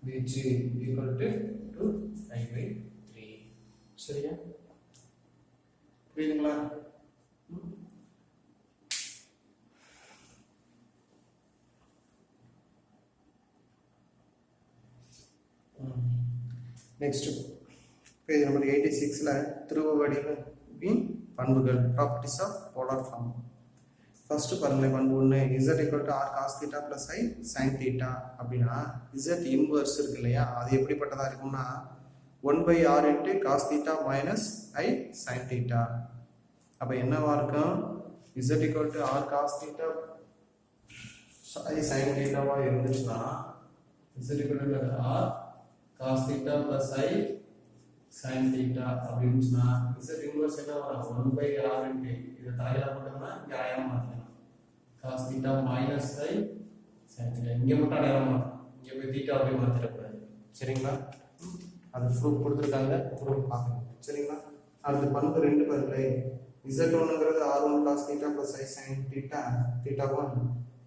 வீச்சு ஈக்குவல் டு 2π/3. சரியா, புரியுதுங்களா. நெக்ஸ்ட் பேஜ் நம்பர் 86ல துருவ வடிவின் பண்புகள், properties of polar form. First பாருங்க, பண்பு 1, z = r cos θ + i sin θ. அப்படின்னா z இன்வர்ஸ் இருக்கு இல்லையா, அது எப்படிப்பட்டதா இருக்கும்னா 1/r × cos θ - i sin θ. அப்ப என்னவா இருக்கும், z = r cos θ i sin θ வா இருந்துச்சுன்னா, z = r cos θ + i sin θ அப்படின்னா z இன்வர்ஸ் என்ன வரும், 1/r × இத தலையில போட்டோம்னா இங்க அடையாளம் மாத்தலாம், cos θ - i sin θ. இங்க மட்டும் அடையாளம் மாத்தலாம், இங்க போய் θ அப்படியே மாத்திர கூடாது. சரிங்களா, அது ப்ரூஃப் கொடுத்திருக்காங்க, ப்ரூஃப் பாருங்க. சரிங்களா, அடுத்து பண்பு 2 பாருங்க, z1ங்கிறது r1 cos θ + i sin θ θ1,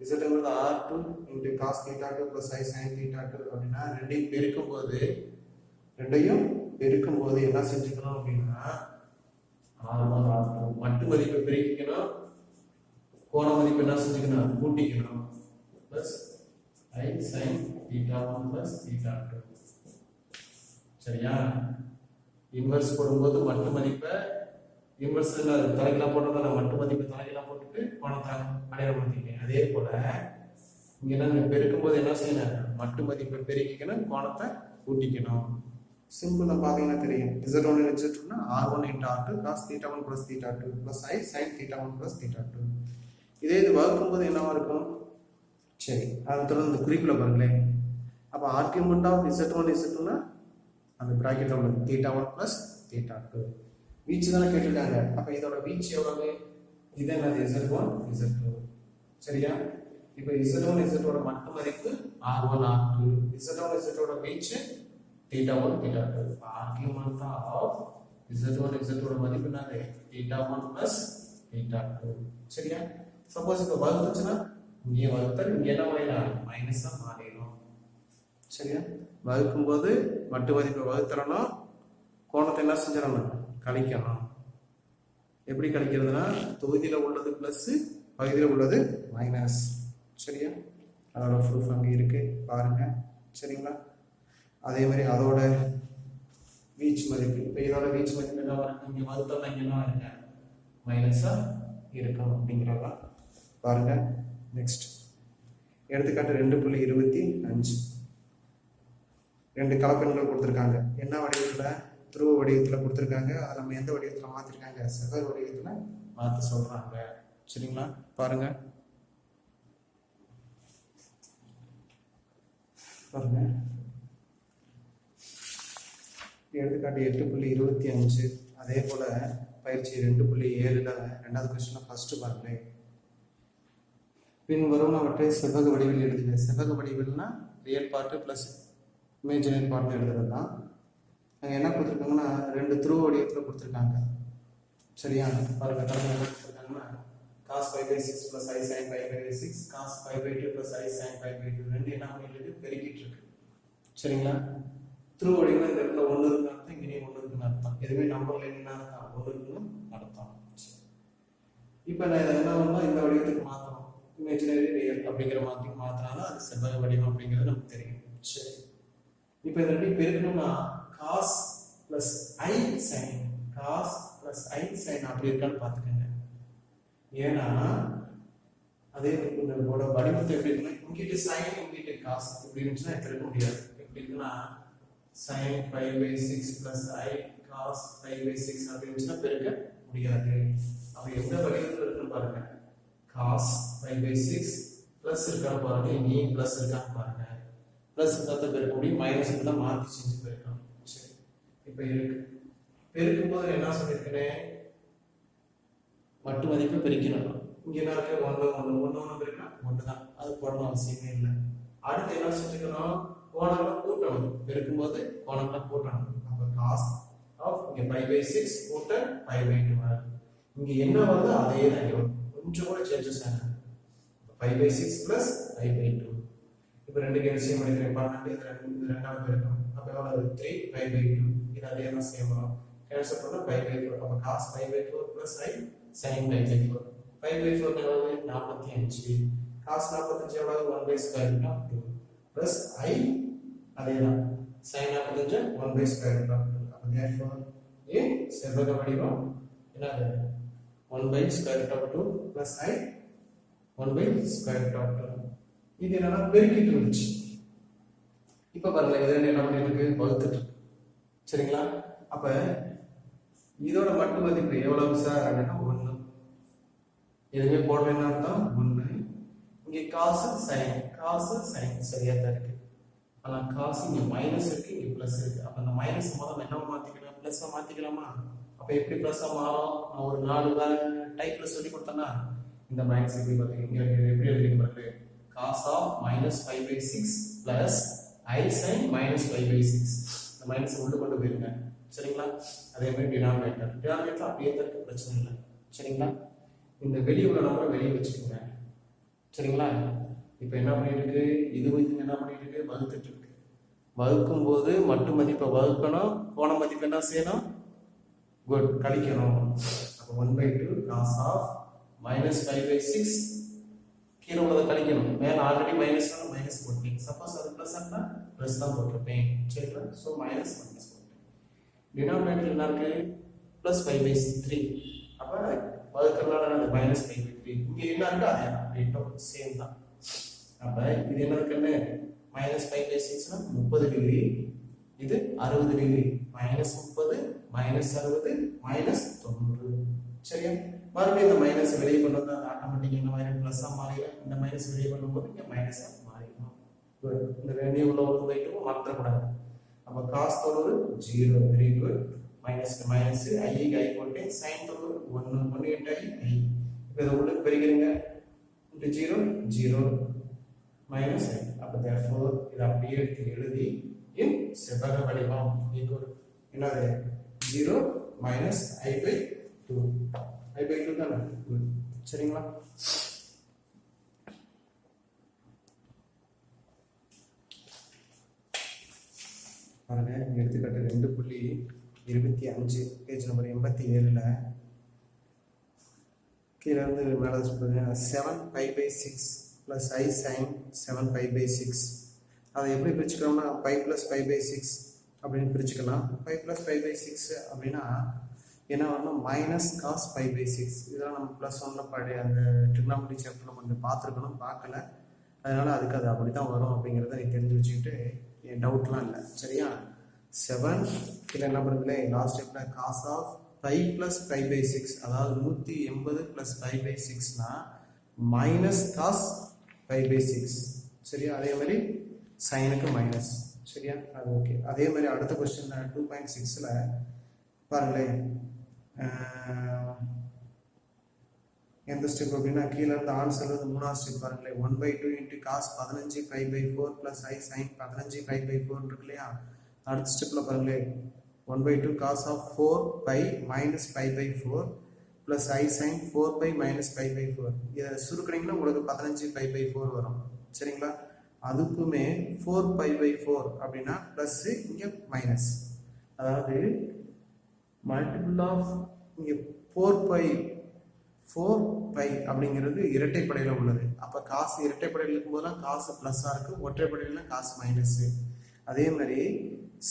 z1ங்கிறது r2 × cos θ2 + i sin θ2. அப்படின்னா ரெண்டையும் பெருக்கும்போது என்ன செஞ்சுக்கணும் அப்படின்னா, r1 r2 மட்டு மதிப்பை பெருக்கிக்கணும், கோண மதிப்பு என்ன செஞ்சுக்கணும், கூட்டிக்கணும், + i sin θ1 + θ2. சரியா, இன்வர்ஸ் போடும்போது மட்டு மதிப்பை இன்வர்ஸ் தலைகீழா போடுறத நான் மட்டு மதிப்பை தலைகீழா போட்டுட்டு கோணத்தை அடையாளம் மாத்திக்கிறேன். அதே போல இங்க என்ன பெருக்கும்போது என்ன செய்யணும், மட்டு மதிப்பை பெருக்கிக்கணும், கோணத்தை கூட்டிக்கணும். சிம்பிளா பாத்தீங்கன்னா தெரியும், z1 z2 r1 × r2 cos θ1 + θ2 + i sin θ1 + θ2. இதே இது வகுக்கும்போது என்னவா இருக்கும், சரி அது தொடர்ந்து குறிப்பில பாருங்களேன். அப்ப ஆர்குமெண்ட் ஆஃப் z1 z2 அந்த பிராக்கெட்ல உள்ள θ1 + θ2 வீச்சு தானே கேட்டிருக்காங்க. அப்ப இதோட வீச்சு எவ்வளவு, இது என்னது, z1 z2. சரியா, இப்போ z1 z2 ஓட மட்டு மதிப்பு r1 r2, z1 z2 ஓட வீச்சு θ1 θ2. ஆர்குமெண்ட் ஆஃப் z1 z2 ஓட மதிப்பு என்னது, θ1 + θ2. சரியா, சப்போஸ் இப்ப வகுத்துச்சுன்னா இங்க வகுத்தல் இங்க என்ன மாறிடும், மைனஸா மாறிடும். சரியா, வகுக்கும்போது மட்டு மதிப்பை வகுத்தரணும், கோணத்தை என்ன செஞ்சிடணும், கழிக்கணும். எப்படி கழிக்கிறதுனா, தொகுதியில உள்ளது பிளஸ், பகுதியில் உள்ளது மைனஸ். சரியா, அதோட ப்ரூஃப் அங்கே இருக்கு பாருங்க. சரிங்களா, அதே மாதிரி அதோட வீச்சு மதிப்பு, இப்போ இதோட வீச்சு மதிப்பு என்ன வரும், இங்கே வகுத்தோம்னா இங்கே என்ன வருங்க, மைனஸா இருக்கும் அப்படிங்கிறதா பாருங்க. நெக்ஸ்ட் எடுத்துக்காட்டு 2.25. 2 கலப்பெண்கள் கொடுத்துருக்காங்க. என்ன வடிவத்தில், துருவ வடிவத்தில் கொடுத்துருக்காங்க. அதை நம்ம எந்த வடிவத்தில் மாற்றிருக்காங்க, செவ்வக வடிவத்தில் மாற்ற சொல்கிறாங்க. சரிங்களா, பாருங்க. பாருங்க எடுத்துக்காட்டு 8.25 அதே போல் பயிற்சி 2.7 ரெண்டாவது கொஸ்டின் ஃபர்ஸ்ட் பாருங்களேன். பின் வருவனவற்றை செவ்வக வடிவில் எழுதுக. செவ்வக வடிவில்னா real part plus imaginary part எழுதுறது தான். அங்கே என்ன கொடுத்துருக்காங்கன்னா 2 த்ரூ வடிவத்தில் கொடுத்துருக்காங்க. சரியா பாருங்க என்ன கொடுத்துருக்காங்கன்னா cos π/6 plus I sin π/6 cos π/2 plus I sin π/2 ரெண்டு என்ன பண்ணிட்டு இருக்கு பெருக்கிட்டு இருக்கு. சரிங்களா த்ரூ வடிவில் இந்த இடத்துல 1 இருக்குன்னு அர்த்தம், இங்கே 1 இருக்குன்னு அர்த்தம். எதுவுமே நம்பர்ல என்ன அர்த்தம் 1 இருக்குன்னு அர்த்தம். இப்போ நான் இதை என்ன பண்ணலாம் இந்த வடிவத்துக்கு மாற்றணும். இமேஜினரி ரியல் அப்படிங்கிற மாதிரி மாத்தினாலும் அது செவ்வக வடிவம் அப்படிங்கிறது நமக்கு தெரியும். சரி இப்போ இதை எப்படி பெருக்கணும்னா cos plus I sin cos plus I sin அப்படி இருக்கான்னு பார்த்துக்கோங்க. ஏன்னா அதே இதோட வடிவத்தை எப்படி இருக்குன்னா இங்கிட்டு sin இங்கிட்டு cos இப்படி இருந்துச்சுன்னா பெருக்க முடியாது. எப்படி இருக்குன்னா sin π/6 plus I cos π/6 அப்படி இருந்துச்சுன்னா பெருக்க முடியாது. அப்ப எந்த வடிவத்தில் இருக்குன்னு பாருங்க. cos π/6 பிளஸ் இருக்கான்னு பாருங்க, இங்கேயும் பிளஸ் இருக்கான்னு பாருங்க. பிளஸ் இருந்தால் பெருக்க முடியும், மைனஸ் இருந்தால் மாற்றி செஞ்சு பெருக்கணும். சரி இப்போ இருக்கு பெருக்கும் போது என்ன சொல்லியிருக்கேன் மட்டு மதிப்பை பெருக்கணும். இங்க என்ன இருக்கு 1 1 1 1 பெருக்கா 1 தான், அது போடணும் அவசியமே இல்லை. அடுத்து என்ன செஞ்சுக்கணும் கோணங்களை கூட்டணும். பெருக்கும் போது கோணங்களை கூட்டணும். அப்ப cos ஆஃப் இங்க π/6 கூட்டல் π/2 வரும். இங்க என்ன வருதோ அதே தான் இங்க வரும், கொஞ்சம் கூட சேஞ்சஸ் ஆகாது. π/6 பிளஸ் π/2 இப்போ ரெண்டு கேன்சல் பண்ணிக்கிறேன் 12 இது ரெண்டாவது பெருக்கம். அப்ப எவ்வளவு 3 π/2 இது அதே தான் சேம் வரும். கேன்சல் பண்ணா π/4. அப்ப cos π/4 plus I sin π/4 π/4 எவ்வளவு 45 cos 45 எவ்வளவு 1/2 plus I அதே தான் sin 45 1/2. அப்ப therefore a செவ்வக வடிவம் என்னது 1/2 plus I 1/2. இது என்னன்னா பெருக்கிட்டு இருந்துச்சு. இப்ப பாருங்க இது என்ன பண்ணிட்டு இருக்கு வகுத்துட்டு இருக்கு. சரிங்களா அப்ப இதோட மட்டு மதிப்பு எவ்வளவு சார் அப்படின்னா 1. எதுவுமே போடலன்னு அர்த்தம் 1. இங்க காசு சைன் சரியா தான் இருக்கு. ஆனா காசு இங்க மைனஸ் இருக்கு, இங்க பிளஸ் இருக்கு. அப்ப அந்த மைனஸ் முதல்ல என்ன மாத்திக்கலாம் பிளஸ் மாத்திக்கலாமா? அப்ப எப்படி பிளஸ் மாறும்? நான் ஒரு 4 டைப்ல சொல்லி கொடுத்தேன்னா இந்த மைனஸ் எப்படி பாத்தீங்க இங்க எப்படி எழுதிங்க பாருங்க. cos of -5/6 plus I sin -5/6 இந்த மைனஸ் உள்ள கொண்டு போயிருங்க. சரிங்களா அதே மாதிரி டினாமினேட்டர் அப்படியே தான் இருக்கு, பிரச்சனை இல்லை. சரிங்களா இந்த வெளியே உள்ள நம்பரை வெளியே வச்சுக்கோங்க. சரிங்களா இப்போ என்ன பண்ணிட்டு இருக்கு இதுவும் இது என்ன பண்ணிட்டு இருக்கு வகுத்துட்டு இருக்கு. வகுக்கும் போது மட்டு மதிப்பை வகுக்கணும், கோண மதிப்பு என்ன செய்யணும் குட் கழிக்கணும். அப்போ 1/2 cos of -5/6 கீழே உள்ளதை கழிக்கணும். மேலே ஆல்ரெடி மைனஸ் போட்டீங்க. சப்போஸ் அது பிளஸ் ஆனா பிளஸ் தான் போட்டிருப்பேன். சரிங்களா ஸோ மைனஸ் போட்டேன். டினாமினேட்டர் என்ன இருக்கு பிளஸ் 5/3. அப்ப வகுக்கிறதுனால அந்த -5/3 இங்க என்ன இருக்கு அதே தான் ரேட்டும் சேம் தான். அப்ப இது என்ன இருக்குன்னு -5/6 னா 30 டிகிரி, இது 60 டிகிரி. -30 -60 -90. சரியா மறுபடியும் இந்த மைனஸ் வெளியே கொண்டு வந்தா ஆட்டோமேட்டிக்கா இந்த மாதிரி பிளஸ் மாறிடும். இந்த மைனஸ் வெளியே பண்ணும்போது இங்க மைனஸ் மாறிடும். இந்த ரெண்டே உள்ள ஒரு வைட்டும் மாற்றக்கூடாது. அப்ப cos தொடுவது 0 very good. Minus I ஐ போட்டு sin தொடுவது 1 into I. இப்போ இத உள்ள பெருக்கிறீங்க into 0 0 minus I. அப்ப therefore இத அப்படியே எடுத்து எழுதி in செவ்வக வடிவம் equal என்னது 0 minus I/2 I/2 தானே குட். சரிங்களா பாருங்க எடுத்துக்காட்டு 2.25 பேஜ் நம்பர் 87ல கீழே இருந்து மேலே சொல்லுங்க 7π/6 plus I sin 7π/6. அதை எப்படி பிரிச்சுக்கலாம்னா π plus π/6 அப்படின்னு பிரிச்சுக்கலாம். π plus π/6 அப்படின்னா என்ன வரணும் மைனஸ் cos π/6. இதெல்லாம் நம்ம +1ல பழைய அந்த ட்ரிக்னாமெட்ரி சாப்டர்ல கொஞ்சம் பார்த்துருக்கணும், பார்க்கல. அதனால அதுக்கு அது அப்படி தான் வரும் அப்படிங்கிறத நீ தெரிஞ்சு வச்சுக்கிட்டு என் டவுட்லாம் இல்லை. சரியா 7 கீழே என்ன பண்ணுங்களே லாஸ்ட் ஸ்டெப்ல cos of π plus π/6 அதாவது 180 plus π/6னா மைனஸ் cos π/6. சரியா அதே மாதிரி சைனுக்கு மைனஸ். சரியா? அது ஓகே. அதே மாதிரி அடுத்த கொஸ்டின் 2.6ல பாருங்களேன், எந்த ஸ்டெப் அப்படின்னா கீழே இருந்து ஆன்சர் வந்து மூணாவது ஸ்டெப் பாருங்களேன். 1/2 into cos 15 π/4 plus i sine 15 π/4 இருக்கு இல்லையா? அடுத்த ஸ்டெப்பில் பாருங்களேன், 1/2 cos of 4 π minus π/4 plus i sine 4 π minus π/4. இதை சுருக்கினீங்கன்னா உங்களுக்கு 15 π/4 வரும். சரிங்களா? அதுக்குமே 4 π/4 அப்படின்னா ப்ளஸ் இங்கே மைனஸ், அதாவது மல்டிபிள் ஆஃப் இங்கே 4π அப்படிங்கிறது இரட்டைப்படையில் உள்ளது. அப்போ காசு இரட்டைப்படையில் இருக்கும்போதெல்லாம் காசு ப்ளஸ்ஸாக இருக்குது, ஒற்றைப்படையில் காசு மைனஸு. அதே மாதிரி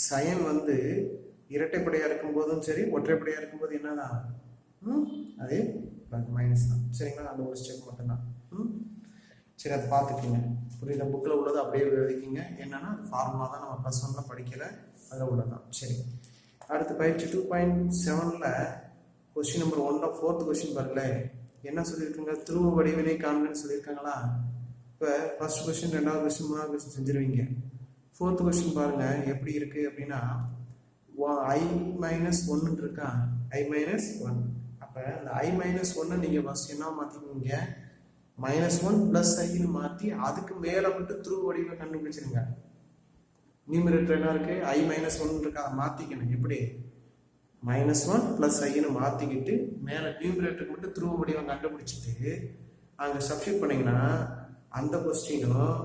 சயன் வந்து இரட்டைப்படையாக இருக்கும்போதும் சரி ஒற்றைப்படையாக இருக்கும்போது என்னதான் அதே மைனஸ் தான். சரிங்களா? அந்த ஒரு ஸ்டெப் மட்டும்தான். சரி, அதை பார்த்துக்கிங்க. புரியுதா? புக்கில் உள்ளது அப்படியே எழுதிக்கிங்க. என்னன்னா ஃபார்முலா தான், நம்ம +1ல படிக்கல, அதில் உள்ளதான். சரி, அடுத்து பயிற்சி 2.7ல் கொஸ்டின் நம்பர் 1ல 4th கொஸ்டின் பாருங்களேன். என்ன சொல்லியிருக்காங்க? துருவ வடிவினை காண்புன்னு சொல்லியிருக்காங்களா? இப்போ ஃபர்ஸ்ட் கொஸ்டின், ரெண்டாவது கொஸ்டின், மூணாவது கொஸ்டின் செஞ்சிருவீங்க. 4th கொஸ்டின் பாருங்க எப்படி இருக்கு அப்படின்னா i-1 இருக்கா? i-1. அப்போ அந்த i-1 நீங்கள் ஃபர்ஸ்ட் என்ன மாற்றிக்குவீங்க? -1 + i மாற்றி அதுக்கு மேலே மட்டும் துருவ வடிவை கண்டுபிடிச்சிருங்க. நியூமரேட்டர் என்ன இருக்கு? i-1 இருக்கா? அதை மாற்றிக்கணும். எப்படி? -1 + i மாற்றிக்கிட்டு மேலே நியூமரேட்டருக்கு மட்டும் துருவ வடிவம் கண்டுபிடிச்சிட்டு அங்கே சப்ஸ்டியூட் பண்ணிங்கன்னா அந்த கொஸ்டினும்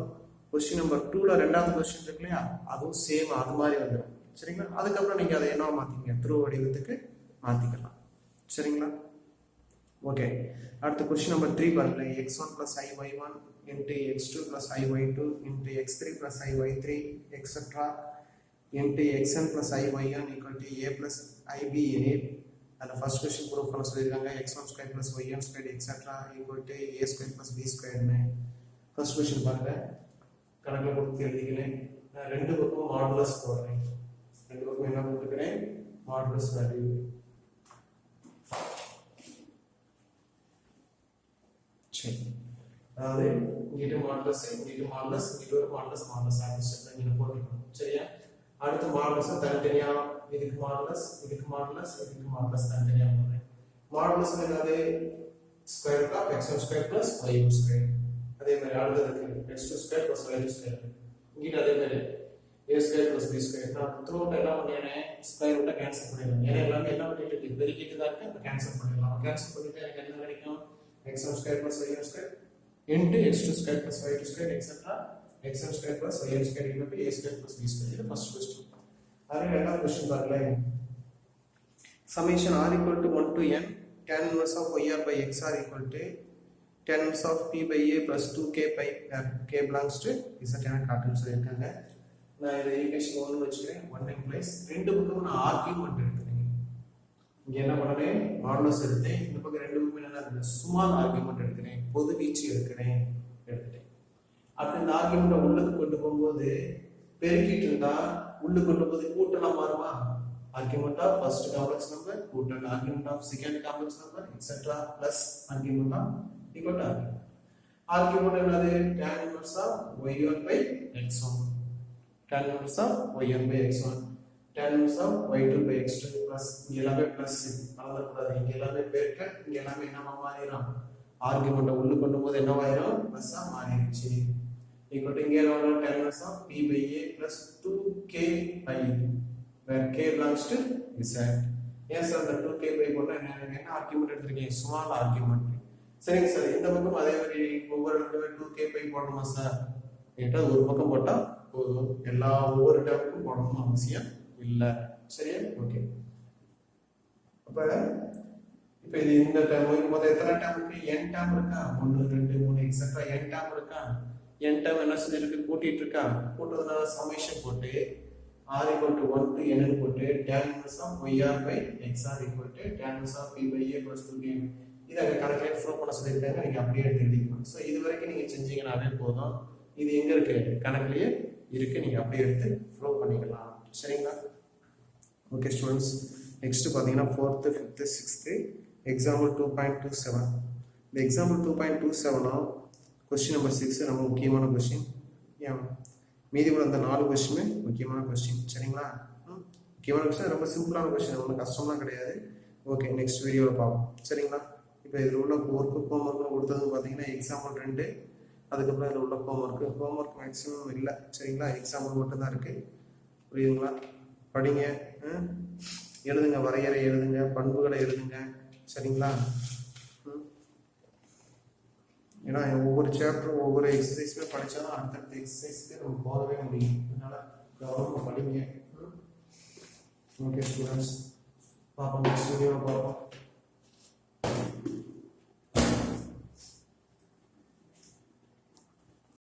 கொஸ்டின் நம்பர் 2ல ரெண்டாவது கொஸ்டின் இருக்கு இல்லையா, அதுவும் சேம் அது மாதிரி வந்துடும். சரிங்களா? அதுக்கப்புறம் நீங்கள் அதை என்ன மாற்றிக்கிங்க? துருவ வடிவத்துக்கு மாற்றிக்கலாம். சரிங்களா? ஓகே. அடுத்து கொஸ்டின் நம்பர் 3 பாருங்க. x1 + iy1 into x2 + iy2 into x3 + iy3 etc. into xn + iyn equal to a + ib எனில் அந்த ஃபர்ஸ்ட் கொஸ்டின் ப்ரூவ் பண்ண சொல்லியிருக்காங்க. x1² + yn² etc. equal to a² + b²ன்னு. ஃபர்ஸ்ட் கொஸ்டின் பாருங்க, கணக்கில் கொடுத்து எழுதிக்கிறேன். நான் ரெண்டு பக்கம் மாடுலஸ் போடுறேன். ரெண்டு பக்கம் என்ன போட்டுக்கிறேன்? Modulus value. சரி, அதாவது இங்கிட்டு மாடுலஸ், இங்கிட்டு மாடுலஸ், இங்கிட்டு ஒரு மாடுலஸ், மாடுலஸ் ஆகிட்டு இங்கே போட்டுக்கணும். சரியா? அடுத்து மாடுலஸ் தனித்தனியா, இதுக்கு மாடுலஸ், இதுக்கு மாடுலஸ், இதுக்கு மாடுலஸ் தனித்தனியா போடுறேன். மாடுலஸ் என்னது? Square of x1² + y1². அதே மாதிரி அடுத்ததுக்கு x2² + y2². இங்கிட்ட அதே மாதிரி a² + b². நான் த்ரூஅவுட் என்ன பண்ணிடுறேன்? ஸ்கொயர் ரூட்டை கேன்சல் பண்ணிடுறேன். ஏன்னா எல்லாமே என்ன பண்ணிட்டு இருக்கு? பெருக்கிட்டு தான் இருக்கு. அப்போ கேன்சல் பண்ணிடலாம். கேன்சல் பண்ணிட்டு எனக்கு என்ன கிடைக்கும்? x1² + y1² into x2² + y2² etc. x1² + y1² equal to a² + b². இது ஃபர்ஸ்ட் क्वेश्चन. அதே ரெண்டாவது क्वेश्चन பாருங்களேன். summation r equal to 1 to n tan inverse of yr by xr equal to tan inverse of p by a plus 2k by k belongs to z என காட்டுன்னு சொல்லியிருக்காங்க. நான் இதை equation 1 வச்சுக்கிறேன். 1 implies ரெண்டு பக்கமும் நான் ஆர்கியூமெண்ட் எடுத்துக்கிறேன். இங்க என்ன பண்ணேன்? மாடுலஸ் எடுத்தேன். இந்த பக்கம் ரெண்டு பக்கம் என்ன? ஸ்மால் ஆர்கியூமெண்ட் எடுக்கிறேன். பொது வீச்சு எடுக்கிறேன். அப்ப இந்த ஆர்கியூமெண்ட்டை உள்ளுக்கு கொண்டு போகும்போது பெருக்கிட்டு இருந்தா உள்ளுக்கு கொண்டு போது கூட்டலாம் மாறுமா? Argument of first complex number கூட்டல் argument of second complex number etcetera plus argument of equal to argument. Argument என்னது? tan inverse of y1 by x1, tan inverse of y1 by x1, tan inverse of y2 by x2 plus இங்க எல்லாமே plus மறந்துடக்கூடாது. இங்க எல்லாமே பெருக்க, இங்க எல்லாமே என்னமா மாறிடும்? ஆர்கியூமெண்ட்டை உள்ள கொண்டு போது என்னவாயிரும்? பிளஸ்ஸா மாறிடுச்சு. ஈக்குவல் டு இங்க என்ன? tan inverse of p by a plus 2k by where k belongs to z. ஏன் சார் அந்த 2k by போட்டா என்ன ஆர்கியூமெண்ட் எடுத்துருக்கீங்க? Small argument. சரிங்க சார், இந்த பக்கம் அதே மாதிரி ஒவ்வொரு இடத்துலயுமே 2k by போடணுமா சார்? கேட்டா ஒரு பக்கம் போட்டா போதும். ஒவ்வொரு டேமுக்கும் போடணும்னு அவசியம் இல்லை. சரியா? ஓகே. அப்ப இப்போ இது இந்த டேம் மொத்தம் எத்தனை டேம் இருக்கு? n டேம் இருக்கா? 1 2 3 எக்ஸெட்ரா n டேம் இருக்கா? n டேம் என்ன சொல்லிருக்கு? கூட்டிட்டு இருக்கா? கூட்டுறதுனால சம்மேஷன் போட்டு r equal to 1 to n ன்னு போட்டு tan inverse of yr by xr equal to tan inverse of p by a plus 2k. இதை கணக்கில் ப்ரூவ் பண்ண சொல்லியிருக்காங்க. நீங்க அப்படியே எடுத்து எழுதிக்கலாம். ஸோ இது வரைக்கும் நீங்க செஞ்சீங்கன்னாவே போதும். இது எங்க இருக்கு? கணக்குலயே இருக்கு. நீங்க அப்படியே எடுத்து ப்ரூவ் பண்ணிக்கலாம். சரிங்களா? ஓகே ஸ்டூடெண்ட்ஸ், நெக்ஸ்ட் பார்த்தீங்கன்னா 4th 5th 6th எக்ஸாம்பிள் 2.27. இந்த எக்ஸாம்பிள் 2.27 கொஸ்டின் நம்பர் 6 ரொம்ப முக்கியமான கொஸ்டின். மீதி உள்ள அந்த 4 கொஸ்டினுமே முக்கியமான கொஸ்டின். சரிங்களா? முக்கியமான கொஸ்டின், ரொம்ப சிம்பிளான கொஸ்டின், ஒன்றும் கஷ்டம்லாம் கிடையாது. ஓகே, நெக்ஸ்ட் வீடியோவில் பார்ப்போம். சரிங்களா? இப்போ இதில் உள்ள ஹோம்ஒர்க்கு கொடுத்தது பார்த்தீங்கன்னா எக்ஸாம்பிள் 2, அதுக்கப்புறம் இதில் உள்ள ஹோம்ஒர்க் மேக்ஸிமம் இல்லை. சரிங்களா? எக்ஸாம்பிள் மட்டும்தான் இருக்குது. புரியுதுங்களா? படிங்க, எழுதுங்க, வரையறை எழுதுங்க, பண்புகளை எழுதுங்க. சரிங்களா? ஏன்னா ஒவ்வொரு சாப்டரும் ஒவ்வொரு எக்ஸசைஸுமே படித்தாலும் அடுத்தடுத்த எக்ஸசைஸ்க்கு நம்ம போகவே முடியும். அதனால கவனமாக படிங்க. ஓகே ஸ்டூடெண்ட்ஸ், பார்ப்போம், நெக்ஸ்ட் வீடியோவில் பார்ப்போம்.